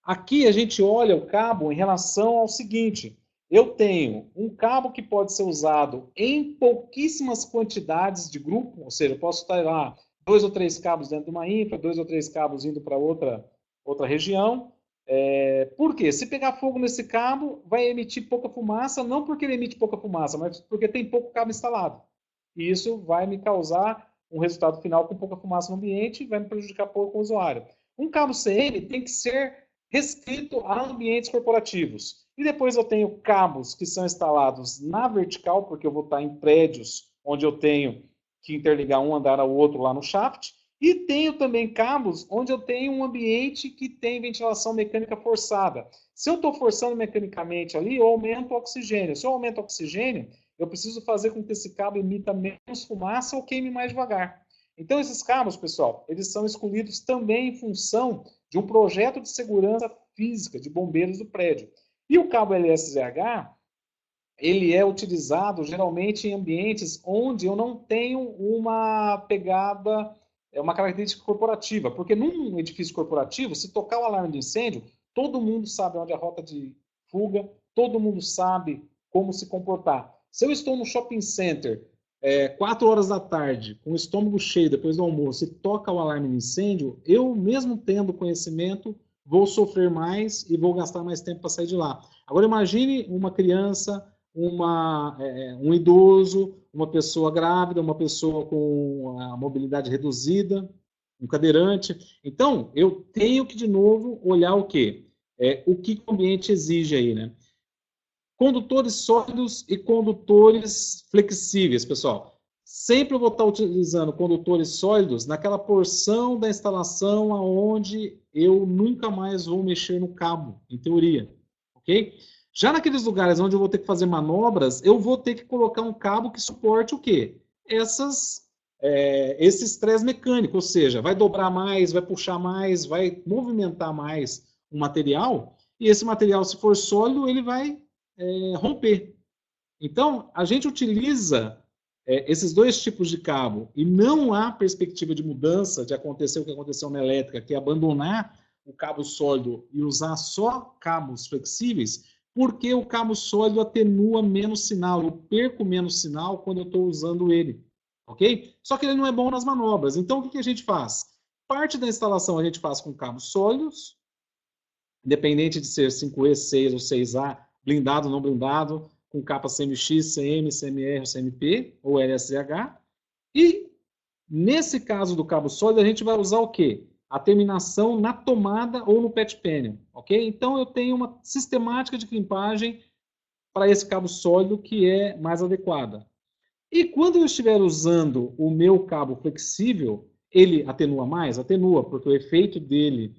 Speaker 2: Aqui a gente olha o cabo em relação ao seguinte: eu tenho um cabo que pode ser usado em pouquíssimas quantidades de grupo, ou seja, eu posso estar lá 2 ou 3 cabos dentro de uma infra, 2 ou 3 cabos indo para outra região. Por quê? Se pegar fogo nesse cabo, vai emitir pouca fumaça, não porque ele emite pouca fumaça, mas porque tem pouco cabo instalado. E isso vai me causar um resultado final com pouca fumaça no ambiente e vai me prejudicar pouco o usuário. Um cabo CM tem que ser restrito a ambientes corporativos. E depois eu tenho cabos que são instalados na vertical, porque eu vou estar em prédios onde eu tenho que interligar um andar ao outro lá no shaft, e tenho também cabos onde eu tenho um ambiente que tem ventilação mecânica forçada. Se eu estou forçando mecanicamente ali, eu aumento o oxigênio. Se eu aumento o oxigênio, eu preciso fazer com que esse cabo emita menos fumaça ou queime mais devagar. Então, esses cabos, pessoal, eles são escolhidos também em função de um projeto de segurança física de bombeiros do prédio. E o cabo LSZH, ele é utilizado geralmente em ambientes onde eu não tenho uma pegada, uma característica corporativa, porque num edifício corporativo, se tocar o alarme de incêndio, todo mundo sabe onde é a rota de fuga, todo mundo sabe como se comportar. Se eu estou no shopping center, 4 horas da tarde, com o estômago cheio depois do almoço, e toca o alarme de incêndio, eu, mesmo tendo conhecimento, vou sofrer mais e vou gastar mais tempo para sair de lá. Agora, imagine uma criança, um idoso, uma pessoa grávida, uma pessoa com a mobilidade reduzida, um cadeirante. Então, eu tenho que, de novo, olhar o quê? O que o ambiente exige aí, né? Condutores sólidos e condutores flexíveis, pessoal. Sempre eu vou estar utilizando condutores sólidos naquela porção da instalação onde eu nunca mais vou mexer no cabo, em teoria, ok? Já naqueles lugares onde eu vou ter que fazer manobras, eu vou ter que colocar um cabo que suporte o quê? Esse estresse mecânico, ou seja, vai dobrar mais, vai puxar mais, vai movimentar mais o material, e esse material, se for sólido, ele vai romper. Então, a gente utiliza esses dois tipos de cabo e não há perspectiva de mudança, de acontecer o que aconteceu na elétrica, que é abandonar o cabo sólido e usar só cabos flexíveis, porque o cabo sólido atenua menos sinal, eu perco menos sinal quando eu estou usando ele, ok? Só que ele não é bom nas manobras. Então, o que a gente faz? Parte da instalação a gente faz com cabos sólidos, independente de ser 5E, 6 ou 6A, blindado ou não blindado, com capa CMX, CM, CMR ou CMP, ou LSH. E, nesse caso do cabo sólido, a gente vai usar o quê? A terminação na tomada ou no PET panel, ok? Então, eu tenho uma sistemática de crimpagem para esse cabo sólido que é mais adequada. E quando eu estiver usando o meu cabo flexível, ele atenua mais? Atenua, porque o efeito dele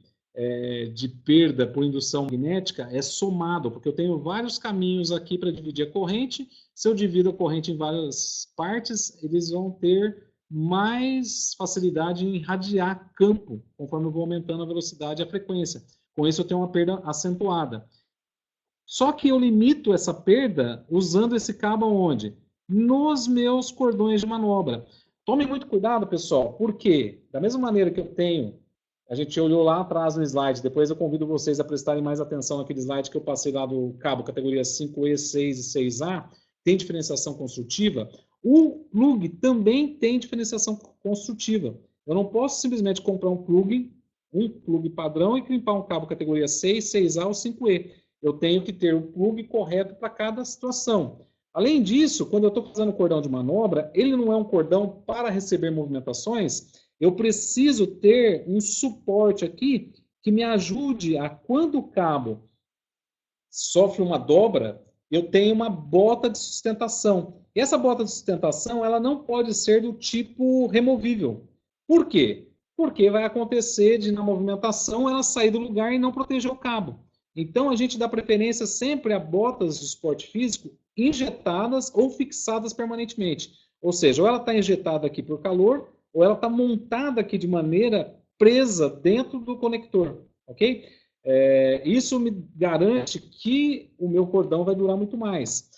Speaker 2: de perda por indução magnética é somado, porque eu tenho vários caminhos aqui para dividir a corrente. Se eu divido a corrente em várias partes, eles vão ter mais facilidade em irradiar campo, conforme eu vou aumentando a velocidade e a frequência. Com isso, eu tenho uma perda acentuada. Só que eu limito essa perda usando esse cabo onde? Nos meus cordões de manobra. Tome muito cuidado, pessoal, porque da mesma maneira que eu tenho, a gente olhou lá atrás no slide, depois eu convido vocês a prestarem mais atenção naquele slide que eu passei lá do cabo categoria 5E, 6 e 6A, tem diferenciação construtiva. O plug também tem diferenciação construtiva. Eu não posso simplesmente comprar um plug padrão e crimpar um cabo categoria 6, 6A ou 5E. Eu tenho que ter o plug correto para cada situação. Além disso, quando eu estou fazendo cordão de manobra, ele não é um cordão para receber movimentações, eu preciso ter um suporte aqui que me ajude a, quando o cabo sofre uma dobra, eu tenho uma bota de sustentação. E essa bota de sustentação, ela não pode ser do tipo removível. Por quê? Porque vai acontecer de, na movimentação, ela sair do lugar e não proteger o cabo. Então, a gente dá preferência sempre a botas de suporte físico injetadas ou fixadas permanentemente. Ou seja, ou ela está injetada aqui por calor, ou ela está montada aqui de maneira presa dentro do conector, ok? Isso me garante que o meu cordão vai durar muito mais.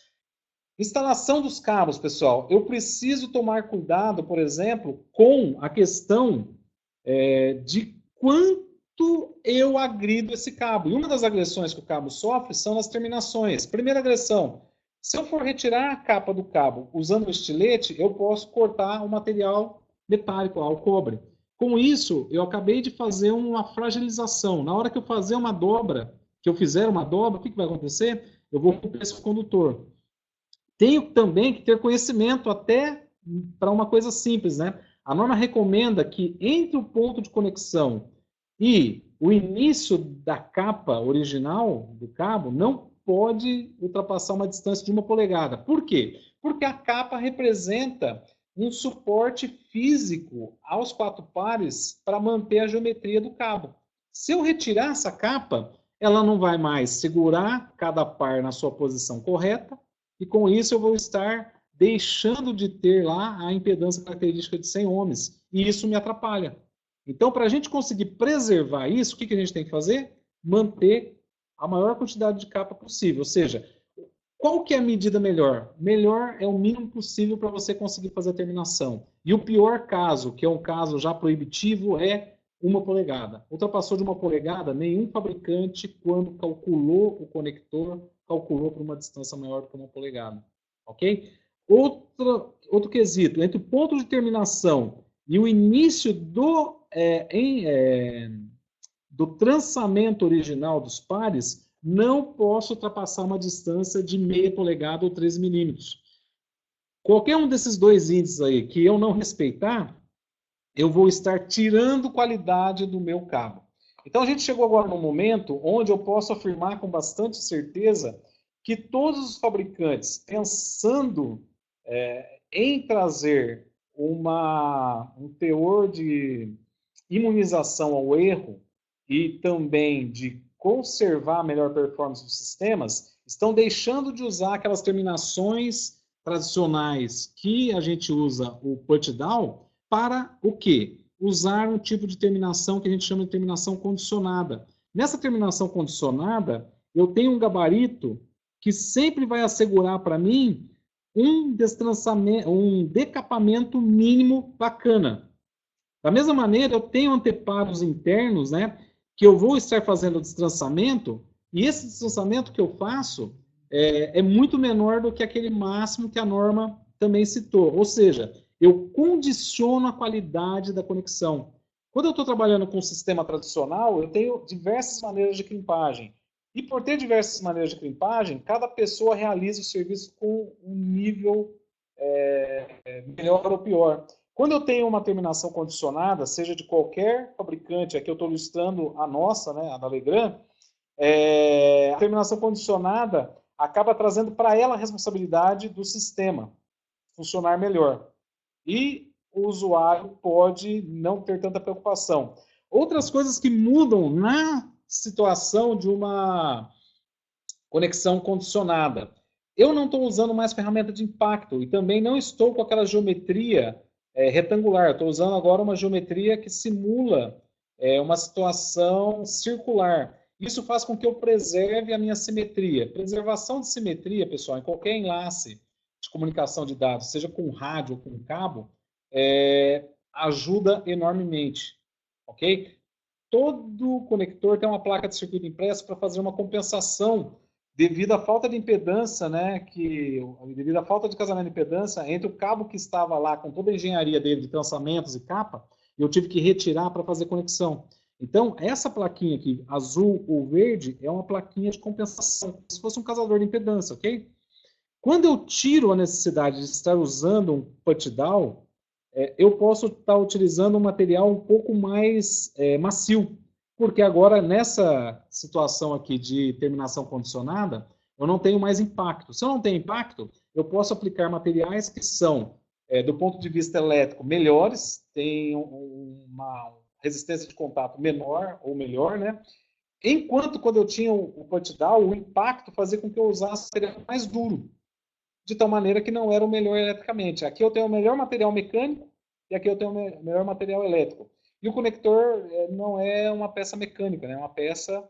Speaker 2: Instalação dos cabos, pessoal. Eu preciso tomar cuidado, por exemplo, com a questão de quanto eu agrido esse cabo. E uma das agressões que o cabo sofre são as terminações. Primeira agressão, se eu for retirar a capa do cabo usando o estilete, eu posso cortar o material metálico, o cobre. Com isso, eu acabei de fazer uma fragilização. Na hora que eu fazer uma dobra, que eu fizer uma dobra, o que vai acontecer? Eu vou romper esse condutor. Tenho também que ter conhecimento até para uma coisa simples, né? A norma recomenda que entre o ponto de conexão e o início da capa original do cabo não pode ultrapassar uma distância de 1 polegada. Por quê? Porque a capa representa um suporte físico aos 4 pares para manter a geometria do cabo. Se eu retirar essa capa, ela não vai mais segurar cada par na sua posição correta, e com isso eu vou estar deixando de ter lá a impedância característica de 100 ohms, e isso me atrapalha. Então, para a gente conseguir preservar isso, o que a gente tem que fazer? Manter a maior quantidade de capa possível. Ou seja, qual que é a medida melhor? Melhor é o mínimo possível para você conseguir fazer a terminação. E o pior caso, que é um caso já proibitivo, é 1 polegada. Ultrapassou de 1 polegada, nenhum fabricante, quando calculou o conector, calculou para uma distância maior do que 1 polegada. Ok? Outro quesito, entre o ponto de terminação e o início do trançamento original dos pares, não posso ultrapassar uma distância de meia polegada ou 13 milímetros. Qualquer um desses dois índices aí que eu não respeitar, eu vou estar tirando qualidade do meu cabo. Então a gente chegou agora num momento onde eu posso afirmar com bastante certeza que todos os fabricantes, pensando em trazer um teor de imunização ao erro e também de conservar a melhor performance dos sistemas, estão deixando de usar aquelas terminações tradicionais que a gente usa o put-down para o quê? Usar um tipo de terminação que a gente chama de terminação condicionada. Nessa terminação condicionada, eu tenho um gabarito que sempre vai assegurar para mim um decapamento mínimo bacana. Da mesma maneira, eu tenho anteparos internos, né, que eu vou estar fazendo o destrançamento, e esse destrançamento que eu faço é muito menor do que aquele máximo que a norma também citou. Ou seja, eu condiciono a qualidade da conexão. Quando eu estou trabalhando com um sistema tradicional, eu tenho diversas maneiras de crimpagem. E por ter diversas maneiras de crimpagem, cada pessoa realiza o serviço com um nível melhor ou pior. Quando eu tenho uma terminação condicionada, seja de qualquer fabricante, aqui eu estou ilustrando a nossa, né, a da Legrand, a terminação condicionada acaba trazendo para ela a responsabilidade do sistema funcionar melhor. E o usuário pode não ter tanta preocupação. Outras coisas que mudam na situação de uma conexão condicionada. Eu não estou usando mais ferramenta de impacto e também não estou com aquela geometria retangular. Estou usando agora uma geometria que simula uma situação circular. Isso faz com que eu preserve a minha simetria. Preservação de simetria, pessoal, em qualquer enlace de comunicação de dados, seja com rádio ou com cabo, ajuda enormemente. Ok? Todo conector tem uma placa de circuito impresso para fazer uma compensação devido à falta de impedância, né, devido à falta de casamento de impedância entre o cabo que estava lá com toda a engenharia dele de trançamentos e capa, e eu tive que retirar para fazer conexão. Então, essa plaquinha aqui, azul ou verde, é uma plaquinha de compensação, como se fosse um casador de impedância, ok? Quando eu tiro a necessidade de estar usando um put-down, eu posso estar utilizando um material um pouco mais macio, porque agora, nessa situação aqui de terminação condicionada, eu não tenho mais impacto. Se eu não tenho impacto, eu posso aplicar materiais que são, do ponto de vista elétrico, melhores, têm uma resistência de contato menor ou melhor, né? Enquanto, quando eu tinha o put-down, o impacto fazia com que eu usasse material mais duro, de tal maneira que não era o melhor eletricamente. Aqui eu tenho o melhor material mecânico e aqui eu tenho o melhor material elétrico. E o conector não é uma peça mecânica, né? É uma peça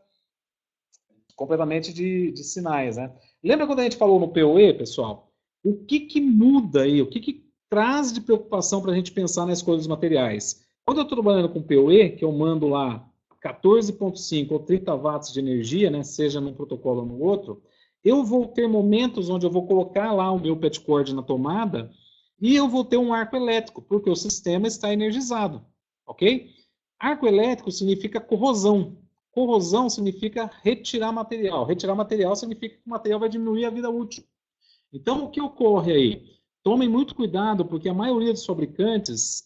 Speaker 2: completamente de sinais, né? Lembra quando a gente falou no PoE, pessoal? O que muda aí? O que traz de preocupação para a gente pensar na escolha dos materiais? Quando eu estou trabalhando com PoE, que eu mando lá 14.5 ou 30 watts de energia, né? Seja num protocolo ou no outro, eu vou ter momentos onde eu vou colocar lá o meu petcord na tomada e eu vou ter um arco elétrico, porque o sistema está energizado, ok? Arco elétrico significa corrosão. Corrosão significa retirar material. Retirar material significa que o material vai diminuir a vida útil. Então, o que ocorre aí? Tomem muito cuidado, porque a maioria dos fabricantes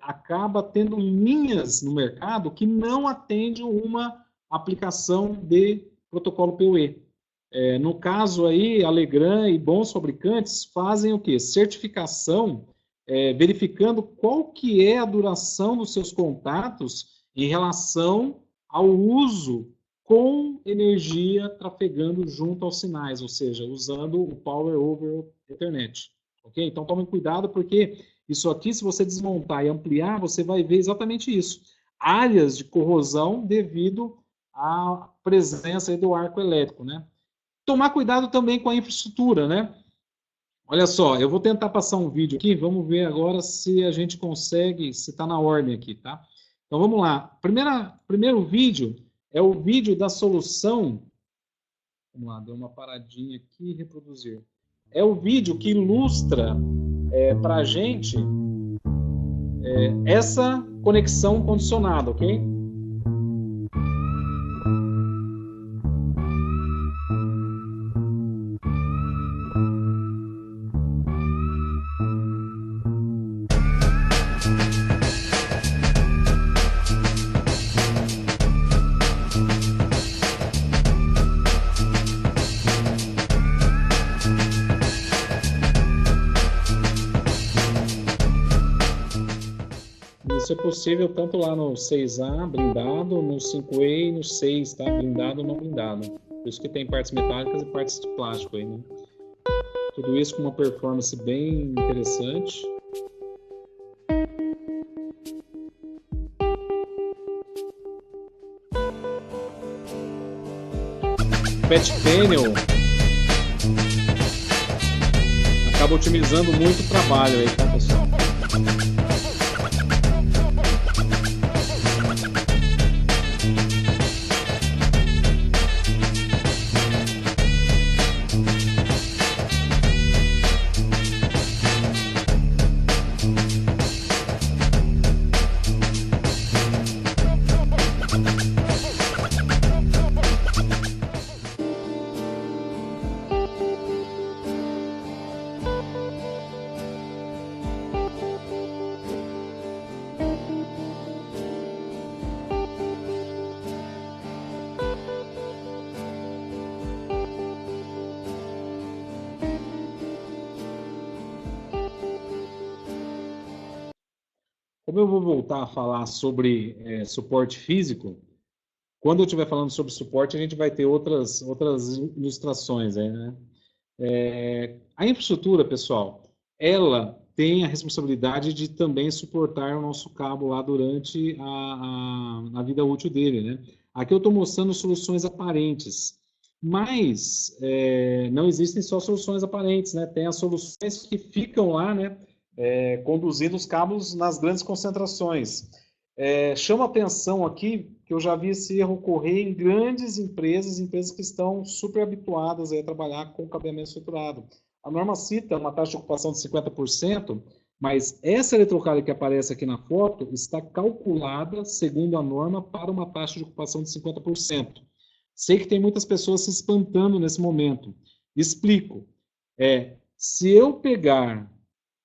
Speaker 2: acaba tendo linhas no mercado que não atendem uma aplicação de protocolo PoE. No caso aí, a Legrand e bons fabricantes fazem o quê? Certificação, verificando qual que é a duração dos seus contatos em relação ao uso com energia trafegando junto aos sinais, ou seja, usando o Power over Ethernet. Ok? Então tomem cuidado, porque isso aqui, se você desmontar e ampliar, você vai ver exatamente isso. Áreas de corrosão devido à presença aí do arco elétrico, né? Tomar cuidado também com a infraestrutura, né? Olha só, eu vou tentar passar um vídeo aqui, vamos ver agora se a gente consegue, se está na ordem aqui, tá? Então vamos lá. Primeiro vídeo é o vídeo da solução. Vamos lá, deu uma paradinha aqui, reproduzir. É o vídeo que ilustra para a gente essa conexão condicionada, ok? Isso é possível tanto lá no 6A, blindado, no 5E e no 6, tá? Blindado ou não blindado. Por isso que tem partes metálicas e partes de plástico aí, né? Tudo isso com uma performance bem interessante. Patch Panel acaba otimizando muito o trabalho aí, tá, pessoal? como eu vou voltar a falar sobre suporte físico, quando eu estiver falando sobre suporte, a gente vai ter outras ilustrações aí, né? A infraestrutura, pessoal, ela tem a responsabilidade de também suportar o nosso cabo lá durante a vida útil dele, né? Aqui eu estou mostrando soluções aparentes, mas não existem só soluções aparentes, né? Tem as soluções que ficam lá, né? Conduzindo os cabos nas grandes concentrações. Chama atenção aqui que eu já vi esse erro ocorrer em grandes empresas que estão super habituadas a trabalhar com cabeamento estruturado. A norma cita uma taxa de ocupação de 50%, mas essa eletrocária que aparece aqui na foto está calculada, segundo a norma, para uma taxa de ocupação de 50%. Sei que tem muitas pessoas se espantando nesse momento. Explico. Se eu pegar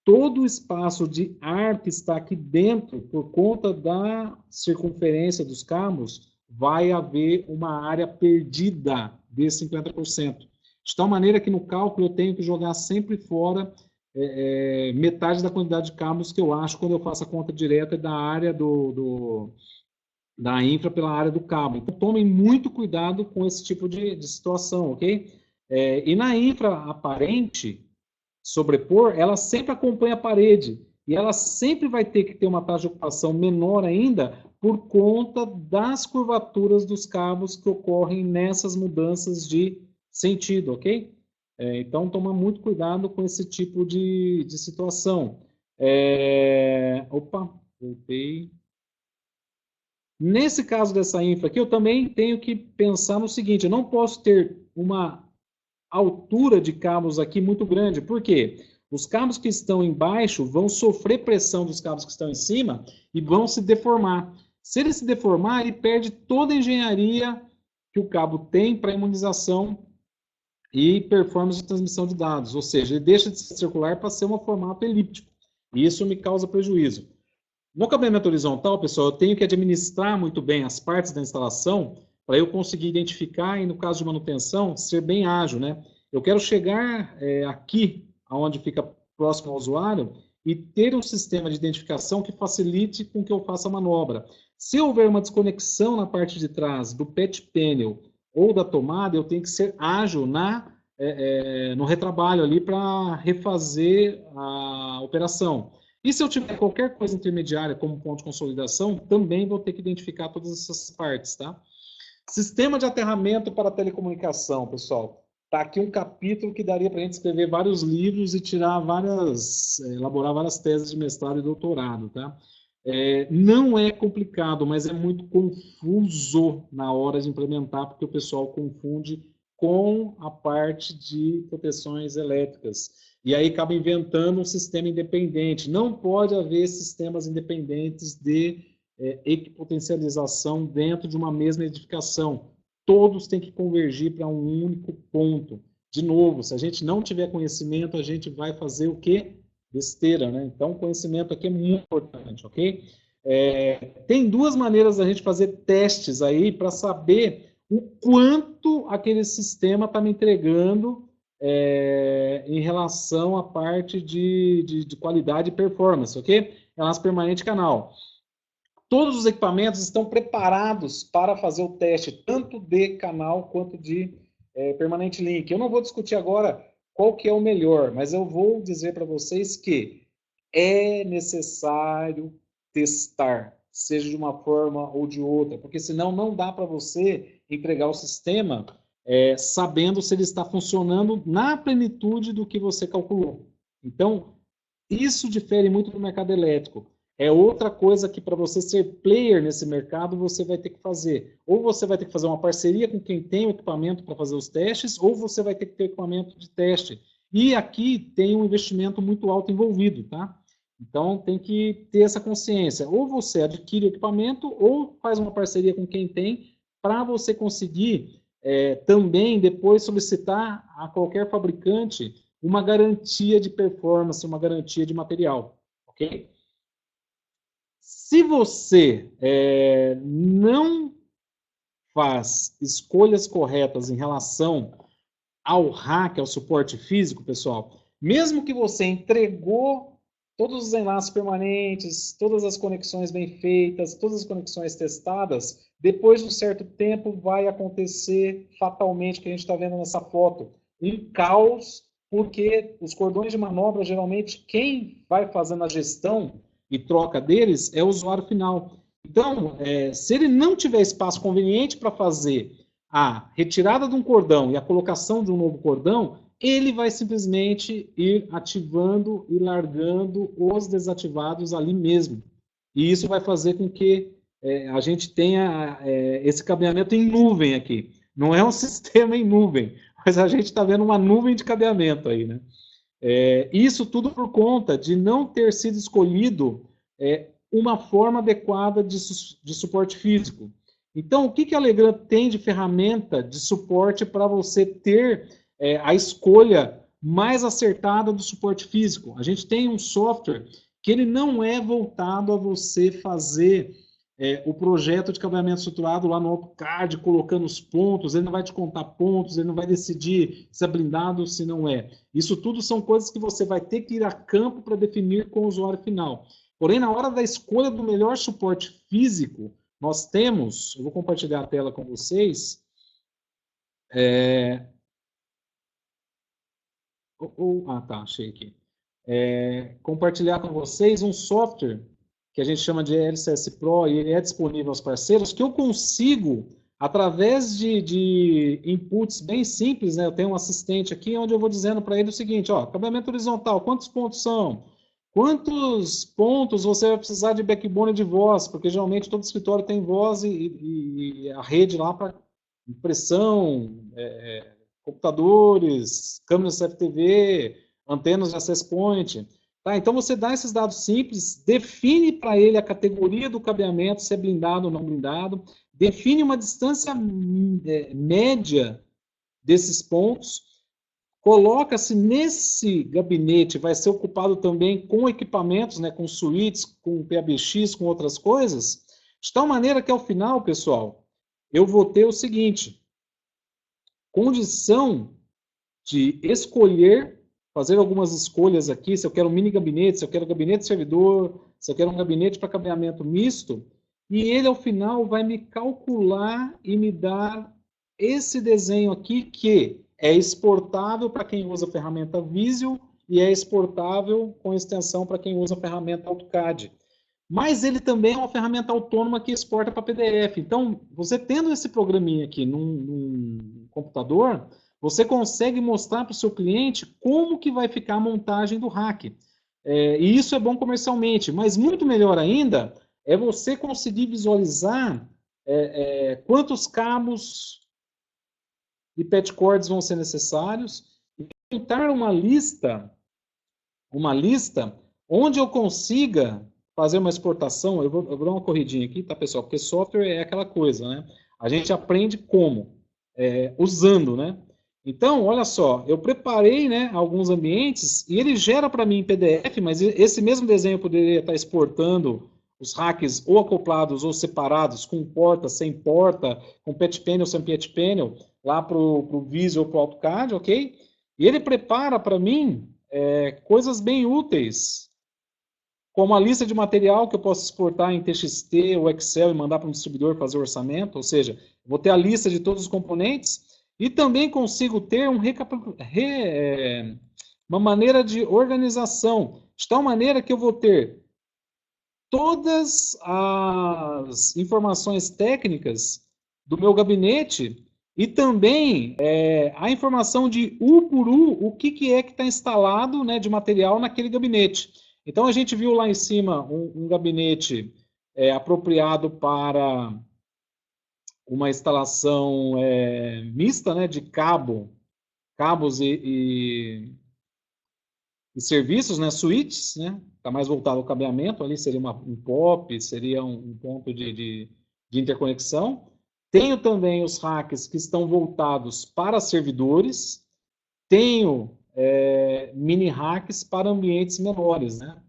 Speaker 2: todo o espaço de ar que está aqui dentro, por conta da circunferência dos cabos, vai haver uma área perdida desses 50%. De tal maneira que no cálculo eu tenho que jogar sempre fora metade da quantidade de cabos que eu acho quando eu faço a conta direta da área da infra pela área do cabo. Então, tomem muito cuidado com esse tipo de situação, ok? E na infra aparente, sobrepor, ela sempre acompanha a parede. E ela sempre vai ter que ter uma taxa de ocupação menor ainda por conta das curvaturas dos cabos que ocorrem nessas mudanças de sentido, ok? Então, toma muito cuidado com esse tipo de situação. Opa, voltei. Nesse caso dessa infra aqui, eu também tenho que pensar no seguinte, eu não posso ter uma altura de cabos aqui muito grande. Por quê? Os cabos que estão embaixo vão sofrer pressão dos cabos que estão em cima e vão se deformar. Se ele se deformar, ele perde toda a engenharia que o cabo tem para imunização e performance de transmissão de dados. Ou seja, ele deixa de ser circular para ser um formato elíptico. E isso me causa prejuízo. No cabeamento horizontal, pessoal, eu tenho que administrar muito bem as partes da instalação para eu conseguir identificar e, no caso de manutenção, ser bem ágil, né? Eu quero chegar aqui, onde fica próximo ao usuário, e ter um sistema de identificação que facilite com que eu faça a manobra. Se houver uma desconexão na parte de trás do PET panel ou da tomada, eu tenho que ser ágil no retrabalho ali para refazer a operação. E se eu tiver qualquer coisa intermediária, como ponto de consolidação, também vou ter que identificar todas essas partes, tá? Sistema de aterramento para telecomunicação, pessoal. Está aqui um capítulo que daria para a gente escrever vários livros e elaborar várias teses de mestrado e doutorado, tá? Não é complicado, mas é muito confuso na hora de implementar, porque o pessoal confunde com a parte de proteções elétricas. E aí acaba inventando um sistema independente. Não pode haver sistemas independentes de equipotencialização dentro de uma mesma edificação. Todos têm que convergir para um único ponto. De novo, se a gente não tiver conhecimento, a gente vai fazer o quê? Besteira, né? Então, conhecimento aqui é muito importante, ok? Tem duas maneiras da gente fazer testes aí para saber o quanto aquele sistema está me entregando em relação à parte de qualidade e performance, ok? Elas permanente canal. Todos os equipamentos estão preparados para fazer o teste, tanto de canal quanto de permanente link. Eu não vou discutir agora qual que é o melhor, mas eu vou dizer para vocês que é necessário testar, seja de uma forma ou de outra, porque senão não dá para você entregar o sistema sabendo se ele está funcionando na plenitude do que você calculou. Então, isso difere muito do mercado elétrico. É outra coisa que para você ser player nesse mercado, você vai ter que fazer. Ou você vai ter que fazer uma parceria com quem tem o equipamento para fazer os testes, ou você vai ter que ter equipamento de teste. E aqui tem um investimento muito alto envolvido, tá? Então, tem que ter essa consciência. Ou você adquire o equipamento, ou faz uma parceria com quem tem, para você conseguir também depois solicitar a qualquer fabricante uma garantia de performance, uma garantia de material, ok? Se você não faz escolhas corretas em relação ao hack, ao suporte físico, pessoal, mesmo que você entregou todos os enlaces permanentes, todas as conexões bem feitas, todas as conexões testadas, depois de um certo tempo vai acontecer fatalmente o que a gente está vendo nessa foto, um caos, porque os cordões de manobra, geralmente, quem vai fazendo a gestão e troca deles é o usuário final. Então, se ele não tiver espaço conveniente para fazer a retirada de um cordão e a colocação de um novo cordão, ele vai simplesmente ir ativando e largando os desativados ali mesmo. E isso vai fazer com que a gente tenha esse cabeamento em nuvem aqui. Não é um sistema em nuvem, mas a gente está vendo uma nuvem de cabeamento aí, né? Isso tudo por conta de não ter sido escolhido uma forma adequada de suporte físico. Então, o que a Legrand tem de ferramenta de suporte para você ter a escolha mais acertada do suporte físico? A gente tem um software que ele não é voltado a você fazer o projeto de cabeamento estruturado lá no AutoCAD, colocando os pontos, ele não vai te contar pontos, ele não vai decidir se é blindado ou se não é. Isso tudo são coisas que você vai ter que ir a campo para definir com o usuário final. Porém, na hora da escolha do melhor suporte físico, nós temos, eu vou compartilhar a tela com vocês, tá, achei aqui. Compartilhar com vocês um software que a gente chama de LCS Pro, e ele é disponível aos parceiros, que eu consigo, através de inputs bem simples, né? Eu tenho um assistente aqui, onde eu vou dizendo para ele o seguinte, ó, cabeamento horizontal, quantos pontos são? Quantos pontos você vai precisar de backbone de voz? Porque geralmente todo escritório tem voz e a rede lá para impressão, computadores, câmeras CFTV, antenas de access point. Tá? Então você dá esses dados simples, define para ele a categoria do cabeamento, se é blindado ou não blindado, define uma distância média desses pontos, coloca-se nesse gabinete, vai ser ocupado também com equipamentos, né, com suítes, com PABX, com outras coisas, de tal maneira que ao final, pessoal, eu vou ter o seguinte, condição de escolher, fazer algumas escolhas aqui, se eu quero um mini gabinete, se eu quero um gabinete servidor, se eu quero um gabinete para cabeamento misto, e ele, ao final, vai me calcular e me dar esse desenho aqui, que é exportável para quem usa a ferramenta Visio e é exportável com extensão para quem usa a ferramenta AutoCAD. Mas ele também é uma ferramenta autônoma que exporta para PDF. Então, você tendo esse programinha aqui num computador, você consegue mostrar para o seu cliente como que vai ficar a montagem do rack. E isso é bom comercialmente, mas muito melhor ainda é você conseguir visualizar quantos cabos e patch cords vão ser necessários, e montar uma lista onde eu consiga fazer uma exportação. Eu vou dar uma corridinha aqui, tá, pessoal? Porque software é aquela coisa, né? A gente aprende como? Usando, né? Então, olha só, eu preparei, né, alguns ambientes e ele gera para mim em PDF, mas esse mesmo desenho eu poderia estar exportando os racks ou acoplados ou separados, com porta, sem porta, com patch panel, sem patch panel, lá para o Visio ou para o AutoCAD, ok? E ele prepara para mim coisas bem úteis, como a lista de material que eu posso exportar em TXT ou Excel e mandar para um distribuidor fazer o orçamento, ou seja, vou ter a lista de todos os componentes e também consigo ter uma maneira de organização, de tal maneira que eu vou ter todas as informações técnicas do meu gabinete e também a informação de U por U, o que é que está instalado, né, de material naquele gabinete. Então, a gente viu lá em cima um gabinete apropriado para uma instalação mista, né, de cabos e serviços, né, suítes, né, está mais voltado ao cabeamento, ali seria um POP, seria um ponto de interconexão. Tenho também os racks que estão voltados para servidores, tenho mini racks para ambientes menores, né.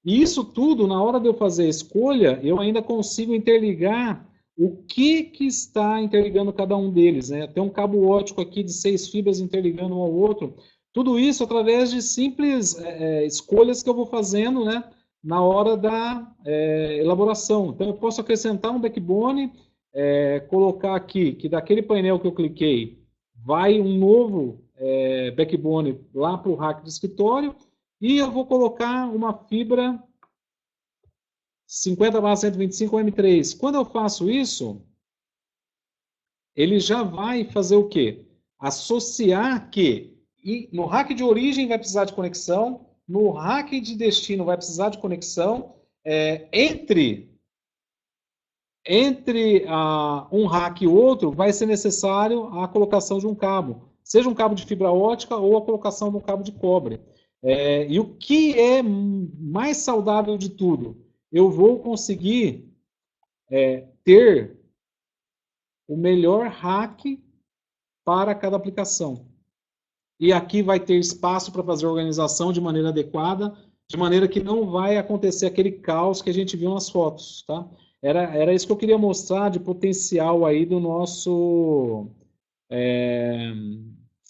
Speaker 2: E isso tudo, na hora de eu fazer a escolha, eu ainda consigo interligar o que está interligando cada um deles, né. Tem um cabo óptico aqui de 6 fibras interligando um ao outro. Tudo isso através de simples escolhas que eu vou fazendo, né, na hora da elaboração. Então, eu posso acrescentar um backbone, colocar aqui que daquele painel que eu cliquei, vai um novo backbone lá para o rack do escritório, e eu vou colocar uma fibra 50/125 M3. Quando eu faço isso, ele já vai fazer o quê? Associar que no rack de origem vai precisar de conexão, no rack de destino vai precisar de conexão, entre um rack e outro vai ser necessário a colocação de um cabo, seja um cabo de fibra ótica ou a colocação de um cabo de cobre. E o que é mais saudável de tudo? Eu vou conseguir ter o melhor rack para cada aplicação. E aqui vai ter espaço para fazer a organização de maneira adequada, de maneira que não vai acontecer aquele caos que a gente viu nas fotos, tá? Era isso que eu queria mostrar de potencial aí do nosso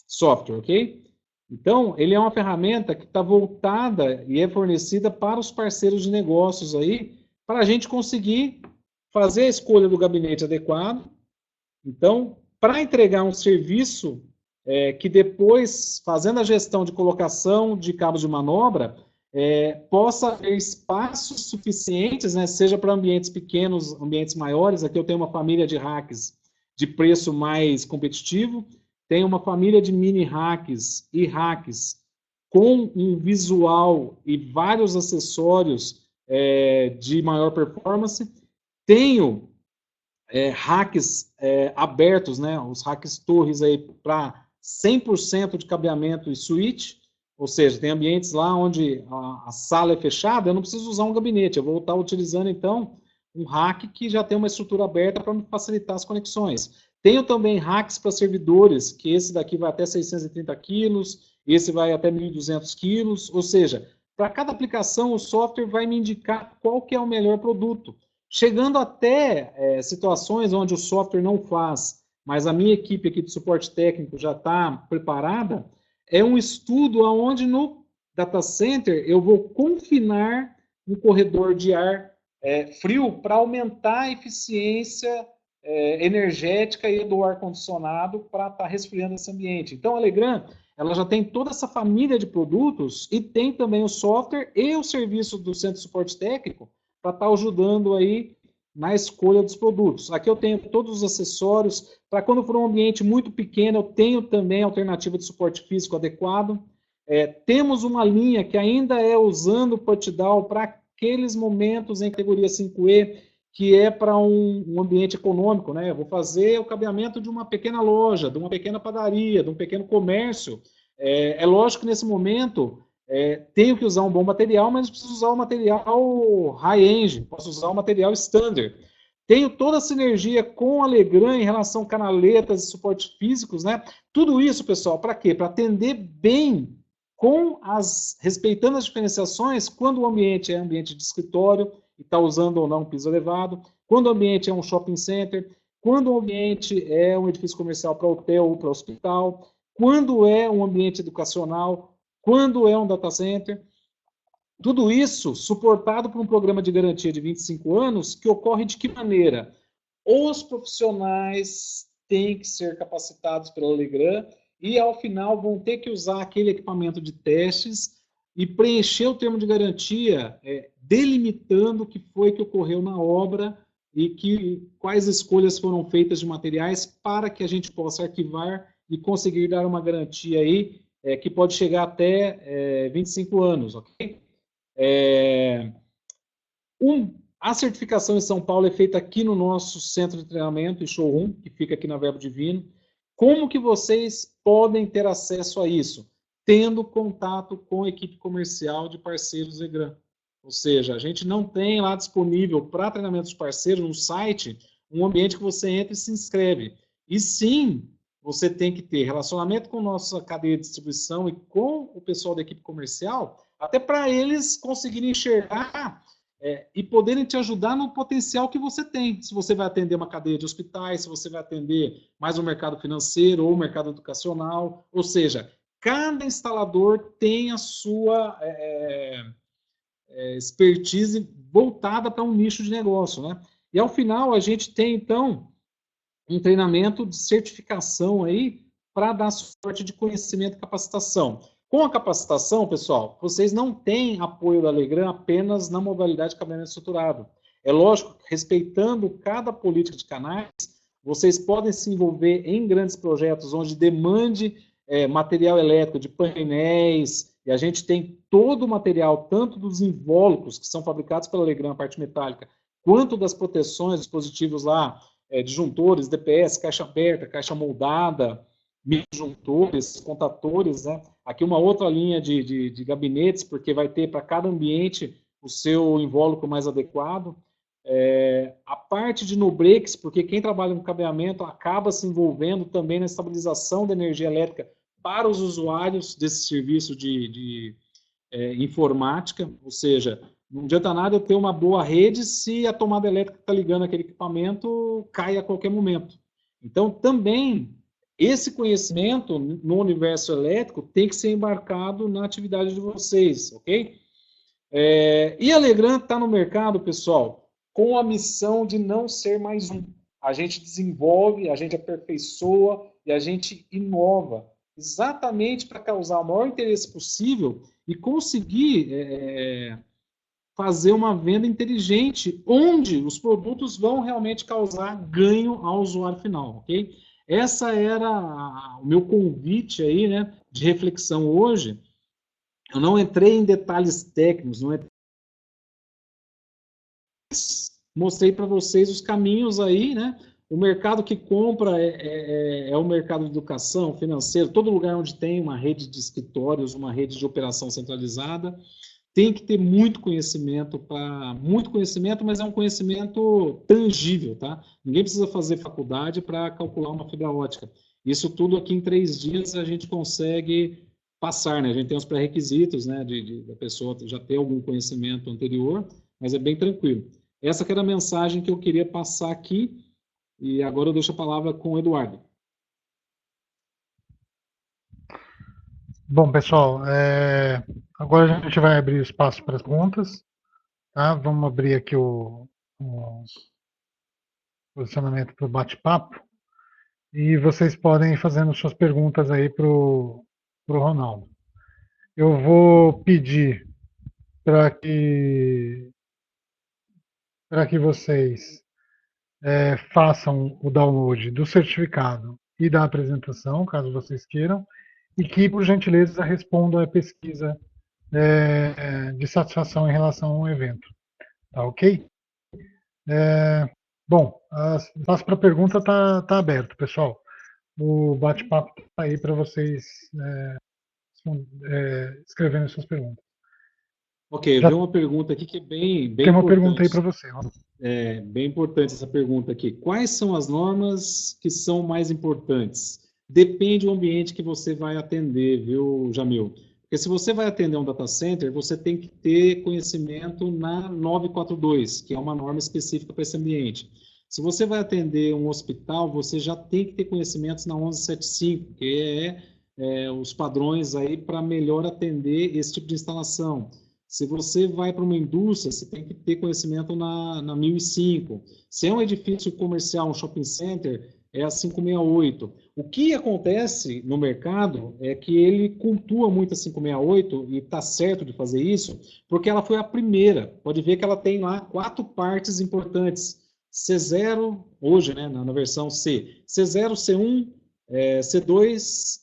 Speaker 2: software, ok? Então, ele é uma ferramenta que está voltada e é fornecida para os parceiros de negócios aí, para a gente conseguir fazer a escolha do gabinete adequado. Então, para entregar um serviço que depois, fazendo a gestão de colocação de cabos de manobra, possa ter espaços suficientes, né, seja para ambientes pequenos, ambientes maiores. Aqui eu tenho uma família de racks de preço mais competitivo, tenho uma família de mini racks e racks com um visual e vários acessórios de maior performance. Tenho racks abertos, né, os racks torres aí para 100% de cabeamento e switch, ou seja, tem ambientes lá onde a sala é fechada, eu não preciso usar um gabinete, eu vou estar utilizando então um rack que já tem uma estrutura aberta para me facilitar as conexões. Tenho também racks para servidores, que esse daqui vai até 630 quilos, esse vai até 1.200 quilos, ou seja, para cada aplicação o software vai me indicar qual que é o melhor produto. Chegando até situações onde o software não faz, mas a minha equipe aqui de suporte técnico já está preparada, é um estudo onde no data center eu vou confinar um corredor de ar frio para aumentar a eficiência energética e do ar-condicionado para estar resfriando esse ambiente. Então, a Legrand, ela já tem toda essa família de produtos e tem também o software e o serviço do centro de suporte técnico para estar ajudando aí na escolha dos produtos. Aqui eu tenho todos os acessórios, para quando for um ambiente muito pequeno, eu tenho também alternativa de suporte físico adequado. Temos uma linha que ainda é usando o put-down para aqueles momentos em categoria 5E, que é para um ambiente econômico, né? Eu vou fazer o cabeamento de uma pequena loja, de uma pequena padaria, de um pequeno comércio. É lógico que nesse momento tenho que usar um bom material, mas preciso usar o material high-end, posso usar o material standard. Tenho toda a sinergia com a Legrand em relação a canaletas e suportes físicos, né? Tudo isso, pessoal, para quê? Para atender bem respeitando as diferenciações quando o ambiente é ambiente de escritório e está usando ou não piso elevado, quando o ambiente é um shopping center, quando o ambiente é um edifício comercial para hotel ou para hospital, quando é um ambiente educacional, quando é um data center. Tudo isso suportado por um programa de garantia de 25 anos que ocorre de que maneira? Os profissionais têm que ser capacitados pela Legrand e, ao final, vão ter que usar aquele equipamento de testes e preencher o termo de garantia delimitando o que foi que ocorreu na obra e quais escolhas foram feitas de materiais para que a gente possa arquivar e conseguir dar uma garantia aí que pode chegar até 25 anos, ok? A certificação em São Paulo é feita aqui no nosso centro de treinamento e showroom, que fica aqui na Verbo Divino. Como que vocês podem ter acesso a isso? Tendo contato com a equipe comercial de parceiros Legrand. Ou seja, a gente não tem lá disponível para treinamento de parceiros no site um ambiente que você entra e se inscreve. E sim, você tem que ter relacionamento com nossa cadeia de distribuição e com o pessoal da equipe comercial, até para eles conseguirem enxergar e poderem te ajudar no potencial que você tem. Se você vai atender uma cadeia de hospitais, se você vai atender mais o mercado financeiro ou o mercado educacional. Ou seja, cada instalador tem a sua expertise voltada para um nicho de negócio, né? E ao final a gente tem, então, um treinamento de certificação aí para dar suporte de conhecimento e capacitação. Com a capacitação, pessoal, vocês não têm apoio da Legrand apenas na modalidade de cabeamento estruturado. É lógico, respeitando cada política de canais, vocês podem se envolver em grandes projetos onde demande material elétrico de painéis, e a gente tem todo o material, tanto dos invólucros, que são fabricados pela Legrand, a parte metálica, quanto das proteções, dispositivos lá, disjuntores, DPS, caixa aberta, caixa moldada, disjuntores, contatores, né? Aqui uma outra linha de gabinetes, porque vai ter para cada ambiente o seu invólucro mais adequado. A parte de no-breaks, porque quem trabalha com cabeamento acaba se envolvendo também na estabilização da energia elétrica para os usuários desse serviço de informática, ou seja, não adianta nada eu ter uma boa rede se a tomada elétrica que está ligando aquele equipamento cai a qualquer momento. Então, também, esse conhecimento no universo elétrico tem que ser embarcado na atividade de vocês, ok? E a Legrand está no mercado, pessoal, com a missão de não ser mais um. A gente desenvolve, a gente aperfeiçoa e a gente inova, exatamente para causar o maior interesse possível e conseguir fazer uma venda inteligente, onde os produtos vão realmente causar ganho ao usuário final, ok? Essa era o meu convite aí, né, de reflexão hoje. Eu não entrei em detalhes técnicos, mostrei para vocês os caminhos aí, né? O mercado que compra é o mercado de educação, financeiro, todo lugar onde tem uma rede de escritórios, uma rede de operação centralizada, tem que ter muito conhecimento, mas é um conhecimento tangível, tá? Ninguém precisa fazer faculdade para calcular uma fibra ótica. Isso tudo aqui em 3 dias a gente consegue passar, né? A gente tem os pré-requisitos, né, da pessoa já ter algum conhecimento anterior, mas é bem tranquilo. Essa que era a mensagem que eu queria passar aqui, e agora eu deixo a palavra com o Eduardo.
Speaker 1: Bom, pessoal, agora a gente vai abrir o espaço para as perguntas. Tá? Vamos abrir aqui o posicionamento para o bate-papo. E vocês podem ir fazendo suas perguntas aí para o Ronaldo. Eu vou pedir para que vocês façam o download do certificado e da apresentação, caso vocês queiram, e que, por gentileza, respondam a pesquisa de satisfação em relação ao evento. Tá ok? Bom, o espaço para pergunta está aberto, pessoal. O bate-papo está aí para vocês escreverem suas perguntas.
Speaker 2: Ok, eu vi uma pergunta aqui que é bem importante.
Speaker 1: Tem uma pergunta aí para você, Ronaldo.
Speaker 2: Bem importante essa pergunta aqui. Quais são as normas que são mais importantes? Depende do ambiente que você vai atender, viu, Jamil? Porque se você vai atender um data center, você tem que ter conhecimento na 942, que é uma norma específica para esse ambiente. Se você vai atender um hospital, você já tem que ter conhecimentos na 1175, que os padrões aí para melhor atender esse tipo de instalação. Se você vai para uma indústria, você tem que ter conhecimento na 1005. Se é um edifício comercial, um shopping center, é a 568. O que acontece no mercado é que ele cultua muito a 568, e está certo de fazer isso, porque ela foi a primeira. Pode ver que ela tem lá 4 partes importantes. C0, hoje, né, na versão C. C0, C1, C2,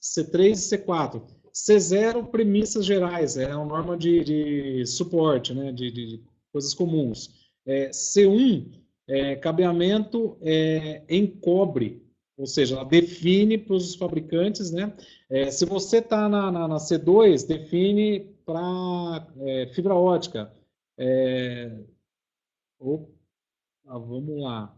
Speaker 2: C3 e C4. C0, premissas gerais, é uma norma de suporte, né, de coisas comuns. C1, cabeamento em cobre, ou seja, ela define para os fabricantes, né? Se você está na C2, define para fibra ótica. Vamos lá.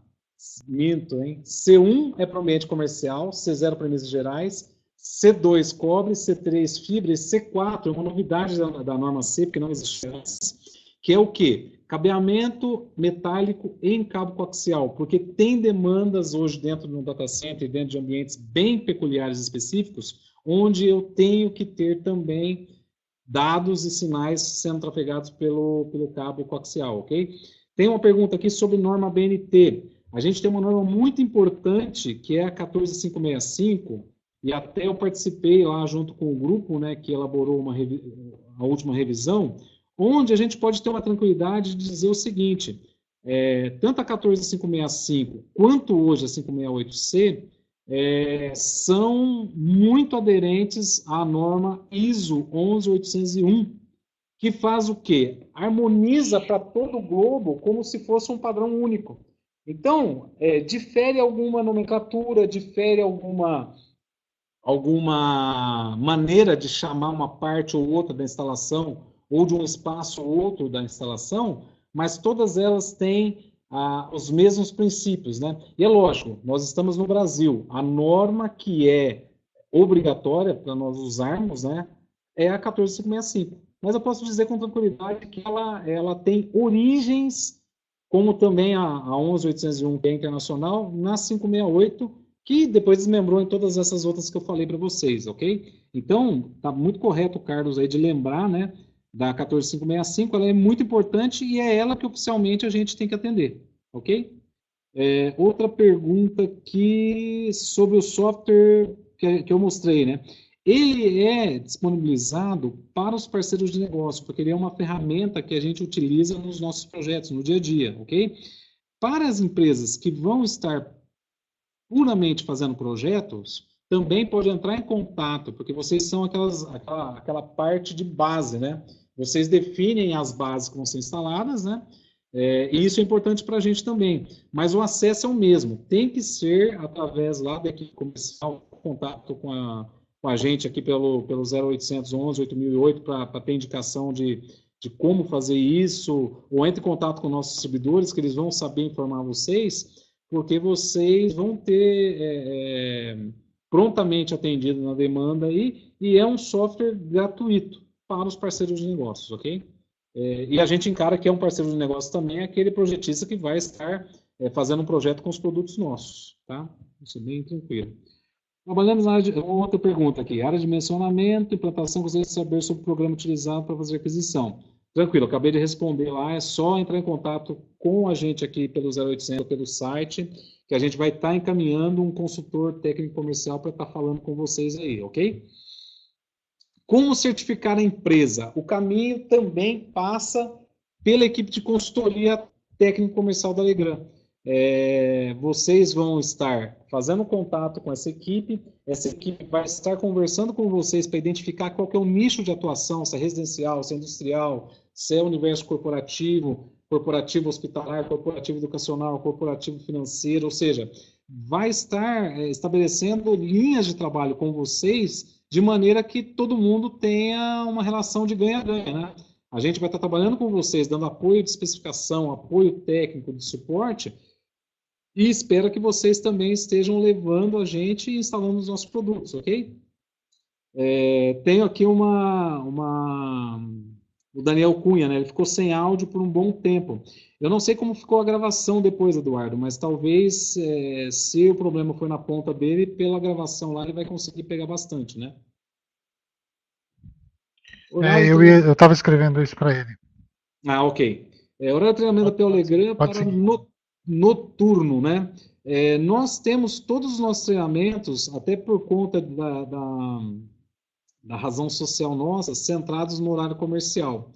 Speaker 2: Minto, hein? C1 é para o ambiente comercial, C0 premissas gerais, C2 cobre, C3 fibra e C4 é uma novidade da norma C, porque não existe antes, que é o quê? Cabeamento metálico em cabo coaxial, porque tem demandas hoje dentro do data center, dentro de ambientes bem peculiares e específicos, onde eu tenho que ter também dados e sinais sendo trafegados pelo cabo coaxial, ok? Tem uma pergunta aqui sobre norma BNT. A gente tem uma norma muito importante, que é a 14565, e até eu participei lá junto com o grupo, né, que elaborou a última revisão, onde a gente pode ter uma tranquilidade de dizer o seguinte, tanto a 14565 quanto hoje a 568C, são muito aderentes à norma ISO 11801, que faz o quê? Harmoniza para todo o globo como se fosse um padrão único. Então, difere alguma nomenclatura, difere alguma maneira de chamar uma parte ou outra da instalação, ou de um espaço ou outro da instalação, mas todas elas têm os mesmos princípios, né? E é lógico, nós estamos no Brasil, a norma que é obrigatória para nós usarmos, né, é a 14565. Mas eu posso dizer com tranquilidade que ela tem origens, como também a 11801, que é internacional, na 568, que depois desmembrou em todas essas outras que eu falei para vocês, ok? Então, está muito correto o Carlos aí de lembrar, né, da 14565, ela é muito importante e é ela que oficialmente a gente tem que atender, ok? Outra pergunta aqui sobre o software que eu mostrei, né? Ele é disponibilizado para os parceiros de negócio, porque ele é uma ferramenta que a gente utiliza nos nossos projetos, no dia a dia, ok? Para as empresas que vão estar puramente fazendo projetos, também pode entrar em contato, porque vocês são aquela parte de base, né? Vocês definem as bases que vão ser instaladas, né? E isso é importante para a gente também. Mas o acesso é o mesmo. Tem que ser através lá da equipe comercial, contato com a gente aqui pelo 0800 11 8008 para ter indicação de como fazer isso, ou entre em contato com nossos distribuidores, que eles vão saber informar vocês, porque vocês vão ter prontamente atendido na demanda aí, e é um software gratuito para os parceiros de negócios, ok? E a gente encara que é um parceiro de negócio também aquele projetista que vai estar fazendo um projeto com os produtos nossos, tá? Isso é bem tranquilo. Trabalhamos na área de... Outra pergunta aqui. Área de dimensionamento, implantação, gostaria de saber sobre o programa utilizado para fazer aquisição. Tranquilo, acabei de responder lá, é só entrar em contato com a gente aqui pelo 0800, pelo site, que a gente vai estar encaminhando um consultor técnico comercial para estar falando com vocês aí, ok? Como certificar a empresa? O caminho também passa pela equipe de consultoria técnico comercial da Legrand. Vocês vão estar fazendo contato com essa equipe vai estar conversando com vocês para identificar qual que é o nicho de atuação, se é residencial, se é industrial, se é universo corporativo, corporativo hospitalar, corporativo educacional, corporativo financeiro, ou seja, vai estar estabelecendo linhas de trabalho com vocês de maneira que todo mundo tenha uma relação de ganha-ganha, né? A gente vai estar trabalhando com vocês, dando apoio de especificação, apoio técnico de suporte, e espero que vocês também estejam levando a gente e instalando os nossos produtos, ok? Tenho aqui o Daniel Cunha, né? Ele ficou sem áudio por um bom tempo. Eu não sei como ficou a gravação depois, Eduardo, mas talvez, se o problema foi na ponta dele, pela gravação lá ele vai conseguir pegar bastante, né?
Speaker 1: Eu estava escrevendo isso para ele.
Speaker 2: Ok. Horário de treinamento da Telegram para noturno, né? Nós temos todos os nossos treinamentos, até por conta da razão social nossa, centrados no horário comercial.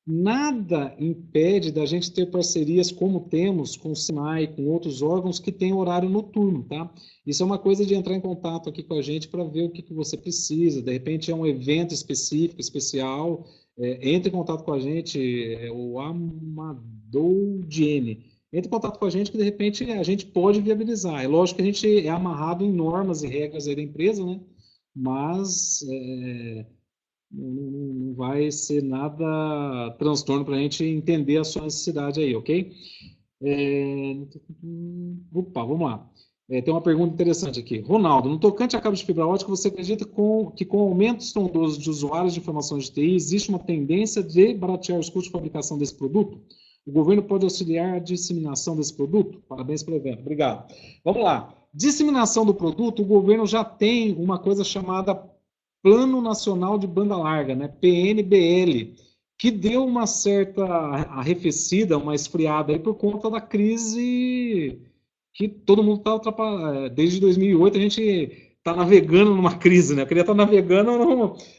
Speaker 2: Nada impede da gente ter parcerias como temos com o SINAI, com outros órgãos que têm horário noturno, tá? Isso é uma coisa de entrar em contato aqui com a gente para ver o que você precisa. De repente é um evento específico, especial, entre em contato com a gente, o Amadou Diene. Entre em contato com a gente que de repente a gente pode viabilizar. É lógico que a gente é amarrado em normas e regras aí da empresa, né? Mas não vai ser nada transtorno para a gente entender a sua necessidade aí, ok? Opa, vamos lá. Tem uma pergunta interessante aqui. Ronaldo, no tocante a cabo de fibra ótica, você acredita que com o aumento estrondoso de usuários de informações de TI, existe uma tendência de baratear os custos de fabricação desse produto? O governo pode auxiliar a disseminação desse produto? Parabéns pelo evento. Obrigado. Vamos lá. Disseminação do produto, o governo já tem uma coisa chamada Plano Nacional de Banda Larga, né, PNBL, que deu uma certa arrefecida, uma esfriada aí por conta da crise que todo mundo está desde 2008 a gente está navegando numa crise, né? Eu queria estar navegando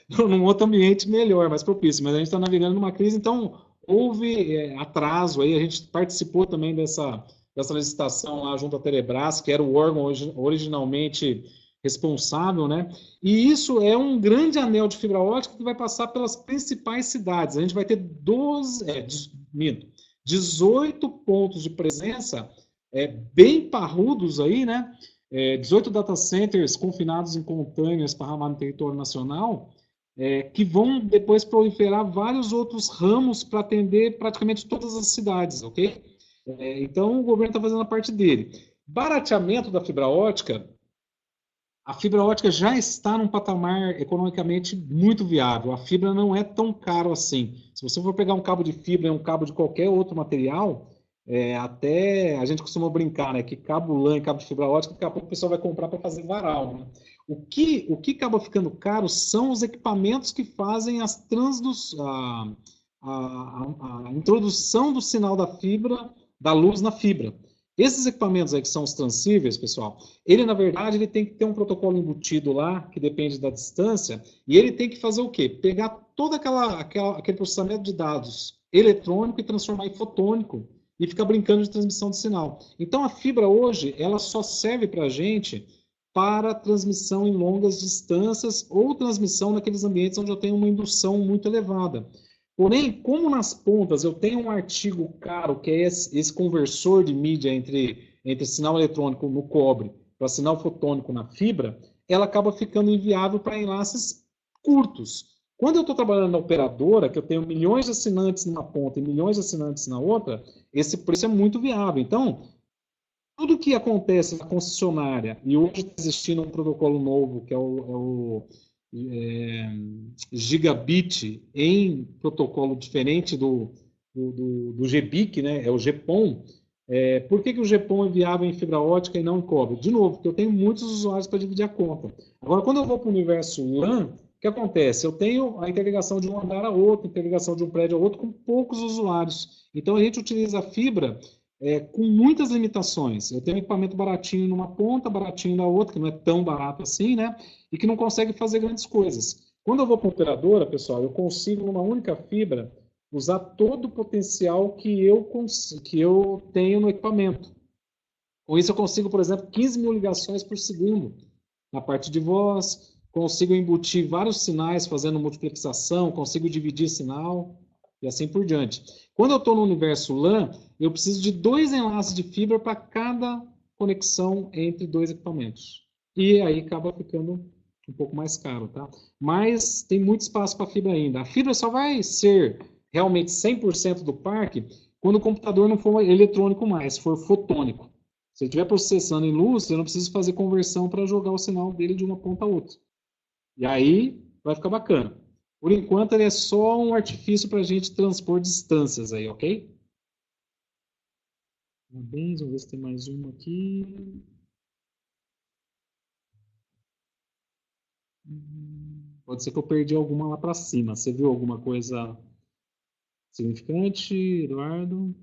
Speaker 2: num outro ambiente melhor, mais propício, mas a gente está navegando numa crise, então houve atraso aí, a gente participou também dessa licitação lá junto à Telebrás, que era o órgão originalmente responsável, né? E isso é um grande anel de fibra ótica que vai passar pelas principais cidades. A gente vai ter 18 pontos de presença bem parrudos aí, né? 18 data centers confinados em containers esparramados no território nacional, que vão depois proliferar vários outros ramos para atender praticamente todas as cidades, ok? Então, o governo está fazendo a parte dele. Barateamento da fibra ótica, a fibra ótica já está num patamar economicamente muito viável. A fibra não é tão caro assim. Se você for pegar um cabo de fibra e um cabo de qualquer outro material, até a gente costuma brincar, né, que cabo LAN e cabo de fibra ótica, daqui a pouco o pessoal vai comprar para fazer varal, né? O que acaba ficando caro são os equipamentos que fazem a introdução do sinal da fibra, da luz na fibra. Esses equipamentos aí que são os transcíveis, pessoal, ele, na verdade, ele tem que ter um protocolo embutido lá, que depende da distância, e ele tem que fazer o quê? Pegar todo aquele processamento de dados eletrônico e transformar em fotônico, e ficar brincando de transmissão de sinal. Então, a fibra hoje, ela só serve para a gente para transmissão em longas distâncias ou transmissão naqueles ambientes onde eu tenho uma indução muito elevada. Porém, como nas pontas eu tenho um artigo caro, que é esse conversor de mídia entre sinal eletrônico no cobre para sinal fotônico na fibra, ela acaba ficando inviável para enlaces curtos. Quando eu estou trabalhando na operadora, que eu tenho milhões de assinantes numa ponta e milhões de assinantes na outra, esse preço é muito viável. Então, tudo que acontece na concessionária, e hoje está existindo um protocolo novo, que é o gigabit em protocolo diferente do GBIC, né? É o GPON. Por que o GPON é viável em fibra ótica e não em cobre? De novo, porque eu tenho muitos usuários para dividir a conta. Agora, quando eu vou para o universo LAN, o que acontece? Eu tenho a interligação de um andar a outro, interligação de um prédio a outro, com poucos usuários. Então, a gente utiliza a fibra com muitas limitações. Eu tenho um equipamento baratinho numa ponta, baratinho na outra, que não é tão barato assim, né? E que não consegue fazer grandes coisas. Quando eu vou para a operadora, pessoal, eu consigo, numa única fibra, usar todo o potencial que eu tenho no equipamento. Com isso, eu consigo, por exemplo, 15 mil ligações por segundo na parte de voz, consigo embutir vários sinais fazendo multiplexação, consigo dividir sinal e assim por diante. Quando eu estou no universo LAN, eu preciso de 2 enlaces de fibra para cada conexão entre 2 equipamentos. E aí acaba ficando um pouco mais caro, tá? Mas tem muito espaço para fibra ainda. A fibra só vai ser realmente 100% do parque quando o computador não for eletrônico mais, for fotônico. Se ele estiver processando em luz, eu não preciso fazer conversão para jogar o sinal dele de uma ponta a outra. E aí vai ficar bacana. Por enquanto, ele é só um artifício para a gente transpor distâncias aí, ok? Parabéns, vamos ver se tem mais uma aqui. Pode ser que eu perdi alguma lá para cima. Você viu alguma coisa significante, Eduardo?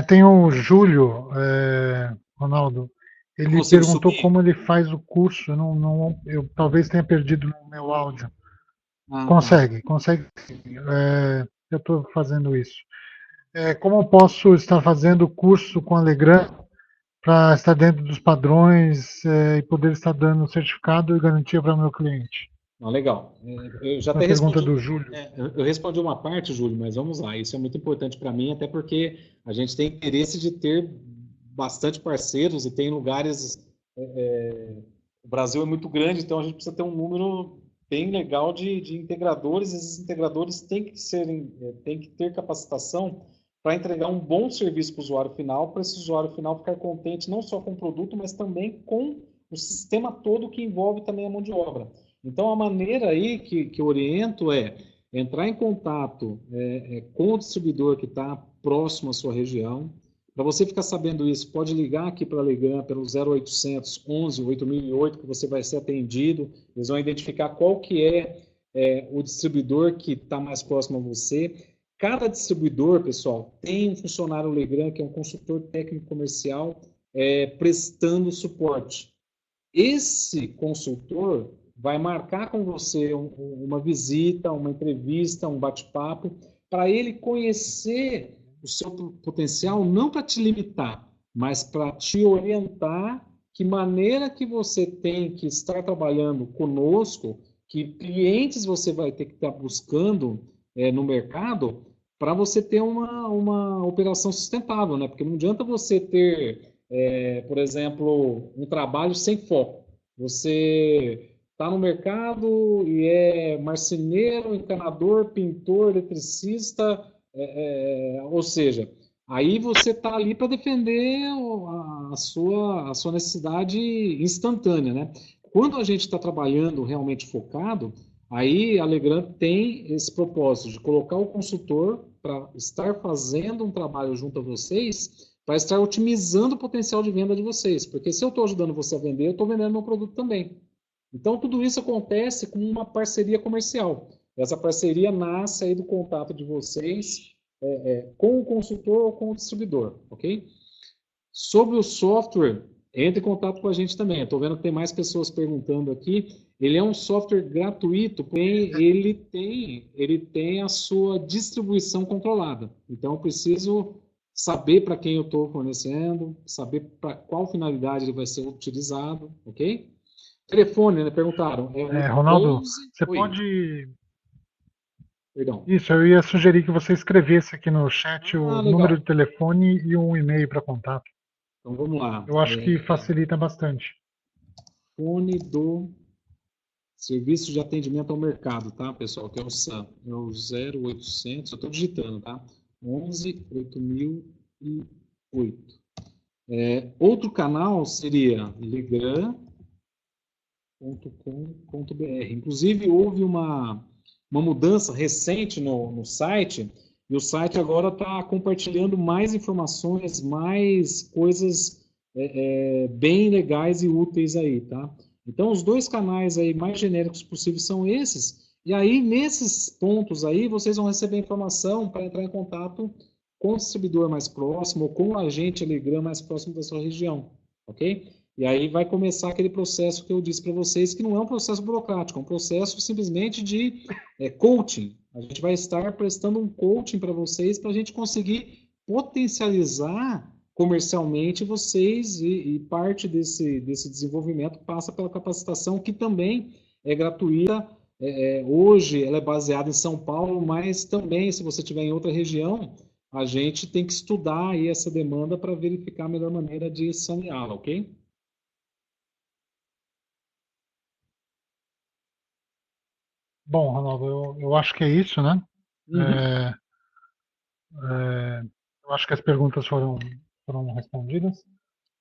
Speaker 1: Tem o Júlio, Ronaldo,
Speaker 2: Eu
Speaker 1: ele
Speaker 2: consigo
Speaker 1: perguntou
Speaker 2: subir?
Speaker 1: como ele faz o curso. Eu talvez tenha perdido no meu áudio.
Speaker 2: Ah, tá.
Speaker 1: Consegue sim. Eu estou fazendo isso. Como eu posso estar fazendo o curso com a Legrand para estar dentro dos padrões e poder estar dando certificado e garantia para o meu cliente?
Speaker 2: Não, legal. Eu já
Speaker 1: Foi
Speaker 2: até
Speaker 1: a pergunta
Speaker 2: respondi.
Speaker 1: do Júlio.
Speaker 2: Eu respondi uma parte, Júlio, mas vamos lá. Isso é muito importante para mim, até porque a gente tem interesse de ter bastante parceiros e tem lugares. O Brasil é muito grande, então a gente precisa ter um número bem legal de integradores. Esses integradores têm que ter capacitação para entregar um bom serviço para o usuário final, para esse usuário final ficar contente não só com o produto, mas também com o sistema todo que envolve também a mão de obra. Então, a maneira aí que eu oriento é entrar em contato com o distribuidor que está próximo à sua região, Para você ficar sabendo isso, pode ligar aqui para a Legrand pelo 0800 11 8008 que você vai ser atendido. Eles vão identificar qual que é o distribuidor que está mais próximo a você. Cada distribuidor, pessoal, tem um funcionário Legrand, que é um consultor técnico comercial, prestando suporte. Esse consultor vai marcar com você uma visita, uma entrevista, um bate-papo, para ele conhecer o seu potencial, não para te limitar, mas para te orientar que maneira que você tem que estar trabalhando conosco, que clientes você vai ter que estar buscando no mercado, para você ter uma operação sustentável, né? Porque não adianta você ter, por exemplo, um trabalho sem foco. Você está no mercado e é marceneiro, encanador, pintor, eletricista, ou seja, aí você está ali para defender a sua necessidade instantânea, né? Quando a gente está trabalhando realmente focado, aí a Legrand tem esse propósito de colocar o consultor para estar fazendo um trabalho junto a vocês, para estar otimizando o potencial de venda de vocês. Porque se eu estou ajudando você a vender, eu estou vendendo meu produto também. Então, tudo isso acontece com uma parceria comercial. Essa parceria nasce aí do contato de vocês com o consultor ou com o distribuidor, ok? Sobre o software, entre em contato com a gente também. Estou vendo que tem mais pessoas perguntando aqui. Ele é um software gratuito, porém ele tem a sua distribuição controlada. Então, eu preciso saber para quem eu estou fornecendo, saber para qual finalidade ele vai ser utilizado, ok? Telefone, né? Perguntaram.
Speaker 1: Ronaldo,
Speaker 2: 11...
Speaker 1: você
Speaker 2: Oi,
Speaker 1: pode...
Speaker 2: perdão.
Speaker 1: Isso, eu ia sugerir que você escrevesse aqui no chat o número
Speaker 2: Legal.
Speaker 1: de telefone e um e-mail para contato.
Speaker 2: Então, vamos lá.
Speaker 1: Eu acho que facilita bastante.
Speaker 2: Fone do Serviço de Atendimento ao Mercado, tá, pessoal? Que é o SAM. É o 0800, eu estou digitando, tá? 11 8008. Outro canal seria legrand.com.br. Inclusive, houve uma mudança recente no site, e o site agora está compartilhando mais informações, mais coisas bem legais e úteis aí, tá? Então, os dois canais aí mais genéricos possíveis são esses, e aí, nesses pontos aí, vocês vão receber informação para entrar em contato com o distribuidor mais próximo, ou com o agente Legrand mais próximo da sua região, ok? E aí vai começar aquele processo que eu disse para vocês, que não é um processo burocrático, é um processo simplesmente de coaching. A gente vai estar prestando um coaching para vocês, para a gente conseguir potencializar comercialmente vocês, e parte desse desenvolvimento passa pela capacitação, que também é gratuita. Hoje ela é baseada em São Paulo, mas também, se você estiver em outra região, a gente tem que estudar aí essa demanda para verificar a melhor maneira de saneá-la, ok?
Speaker 1: Bom, Ronaldo, eu acho que é isso, né?
Speaker 2: Uhum.
Speaker 1: Eu acho que as perguntas foram respondidas.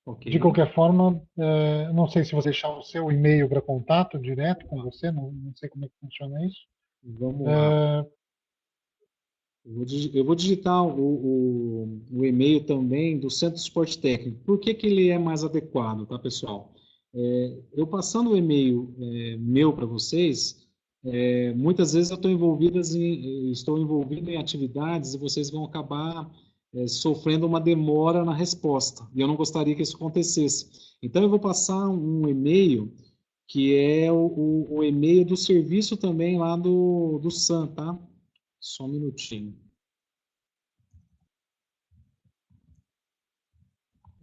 Speaker 2: Ok,
Speaker 1: De qualquer forma, eu não sei se você deixar o seu e-mail para contato direto com você, não sei como é que funciona isso.
Speaker 2: vamos lá. Eu vou digitar o e-mail também do Centro de Suporte Técnico. Por que que ele é mais adequado, tá, pessoal? Eu passando o e-mail meu para vocês, muitas vezes eu estou envolvido em atividades e vocês vão acabar sofrendo uma demora na resposta. E eu não gostaria que isso acontecesse. Então, eu vou passar um e-mail que é o e-mail do serviço também lá do SAM, tá? Só um minutinho.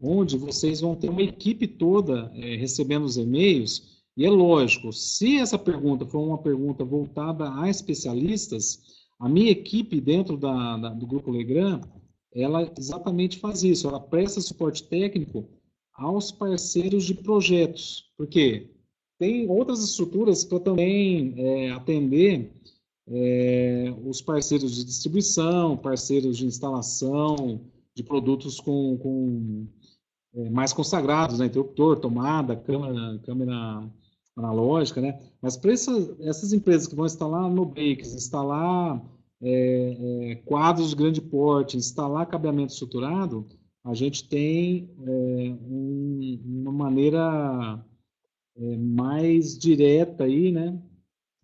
Speaker 2: Onde vocês vão ter uma equipe toda recebendo os e-mails. E é lógico, se essa pergunta for uma pergunta voltada a especialistas, a minha equipe dentro do Grupo Legrand, ela exatamente faz isso. Ela presta suporte técnico aos parceiros de projetos. Por quê? Tem outras estruturas para também atender os parceiros de distribuição, parceiros de instalação de produtos mais consagrados, né? Interruptor, tomada, câmera analógica, né? Mas para essas empresas que vão instalar no-breaks, instalar quadros de grande porte, instalar cabeamento estruturado, a gente tem uma maneira mais direta aí, né,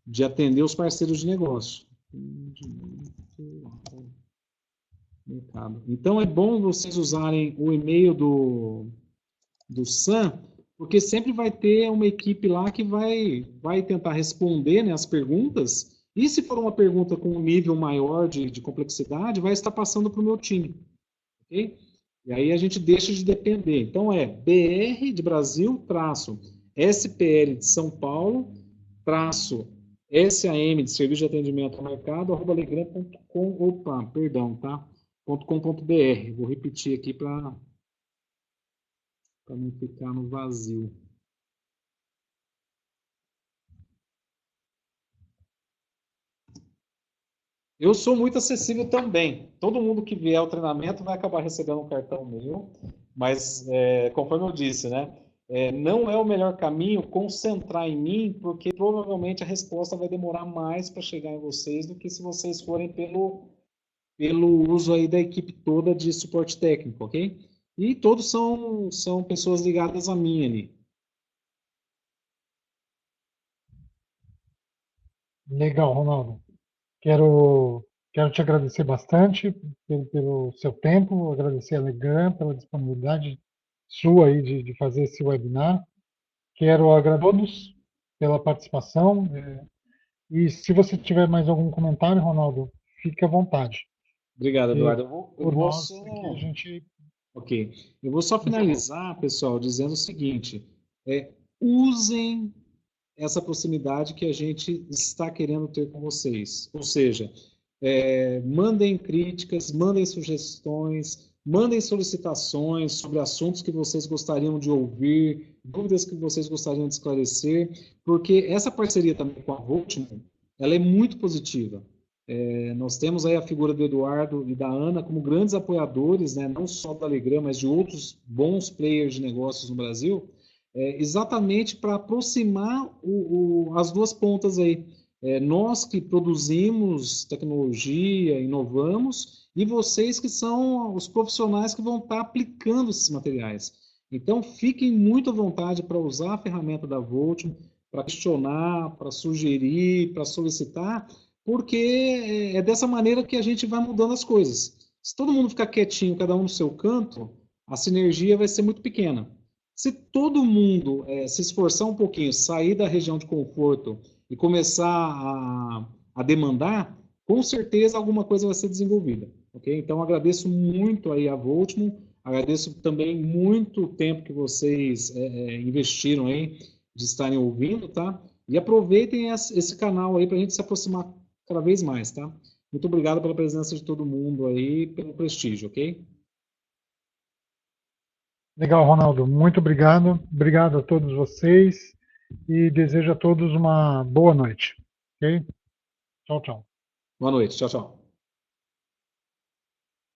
Speaker 2: de atender os parceiros de negócio. Mercado. Então, é bom vocês usarem o e-mail do SAM, porque sempre vai ter uma equipe lá que vai tentar responder, né, as perguntas, e se for uma pergunta com um nível maior de complexidade, vai estar passando para o meu time. Ok? E aí a gente deixa de depender. Então, BR de Brasil, traço, SPL de São Paulo, traço, SAM de Serviço de Atendimento ao Mercado, @legram.com, opa, perdão, tá? .com.br. Vou repetir aqui para não ficar no vazio. Eu sou muito acessível também. Todo mundo que vier ao treinamento vai acabar recebendo um cartão meu, mas, conforme eu disse, né, não é o melhor caminho concentrar em mim, porque provavelmente a resposta vai demorar mais para chegar em vocês do que se vocês forem pelo uso aí da equipe toda de suporte técnico, ok? E todos são pessoas ligadas a mim ali.
Speaker 1: Legal, Ronaldo. Quero te agradecer bastante pelo seu tempo, agradecer a Legram pela disponibilidade sua aí de fazer esse webinar. Quero agradecer a todos pela participação. E se você tiver mais algum comentário, Ronaldo, fique à vontade.
Speaker 2: Obrigado,
Speaker 1: Porque
Speaker 2: Eduardo. Eu
Speaker 1: por
Speaker 2: vou
Speaker 1: nós
Speaker 2: só...
Speaker 1: aqui a gente
Speaker 2: Ok. Eu vou só finalizar, pessoal, dizendo o seguinte: usem essa proximidade que a gente está querendo ter com vocês. Ou seja, mandem críticas, mandem sugestões, mandem solicitações sobre assuntos que vocês gostariam de ouvir, dúvidas que vocês gostariam de esclarecer, porque essa parceria também com a Voltman, ela é muito positiva. Nós temos aí a figura do Eduardo e da Ana como grandes apoiadores, né, não só da Alegram, mas de outros bons players de negócios no Brasil, exatamente para aproximar as duas pontas aí. Nós que produzimos tecnologia, inovamos, e vocês que são os profissionais que vão estar aplicando esses materiais. Então, fiquem muito à vontade para usar a ferramenta da Voltman, para questionar, para sugerir, para solicitar, porque é dessa maneira que a gente vai mudando as coisas. Se todo mundo ficar quietinho, cada um no seu canto, a sinergia vai ser muito pequena. Se todo mundo se esforçar um pouquinho, sair da região de conforto e começar a demandar, com certeza alguma coisa vai ser desenvolvida. Okay? Então, agradeço muito aí a Voltman, agradeço também muito o tempo que vocês investiram aí de estarem ouvindo, tá? E aproveitem esse canal aí para a gente se aproximar cada vez mais, tá? Muito obrigado pela presença de todo mundo aí, pelo prestígio, ok?
Speaker 1: Legal, Ronaldo. Muito obrigado. Obrigado a todos vocês e desejo a todos uma boa noite. Ok? Tchau, tchau.
Speaker 2: Boa noite. Tchau, tchau.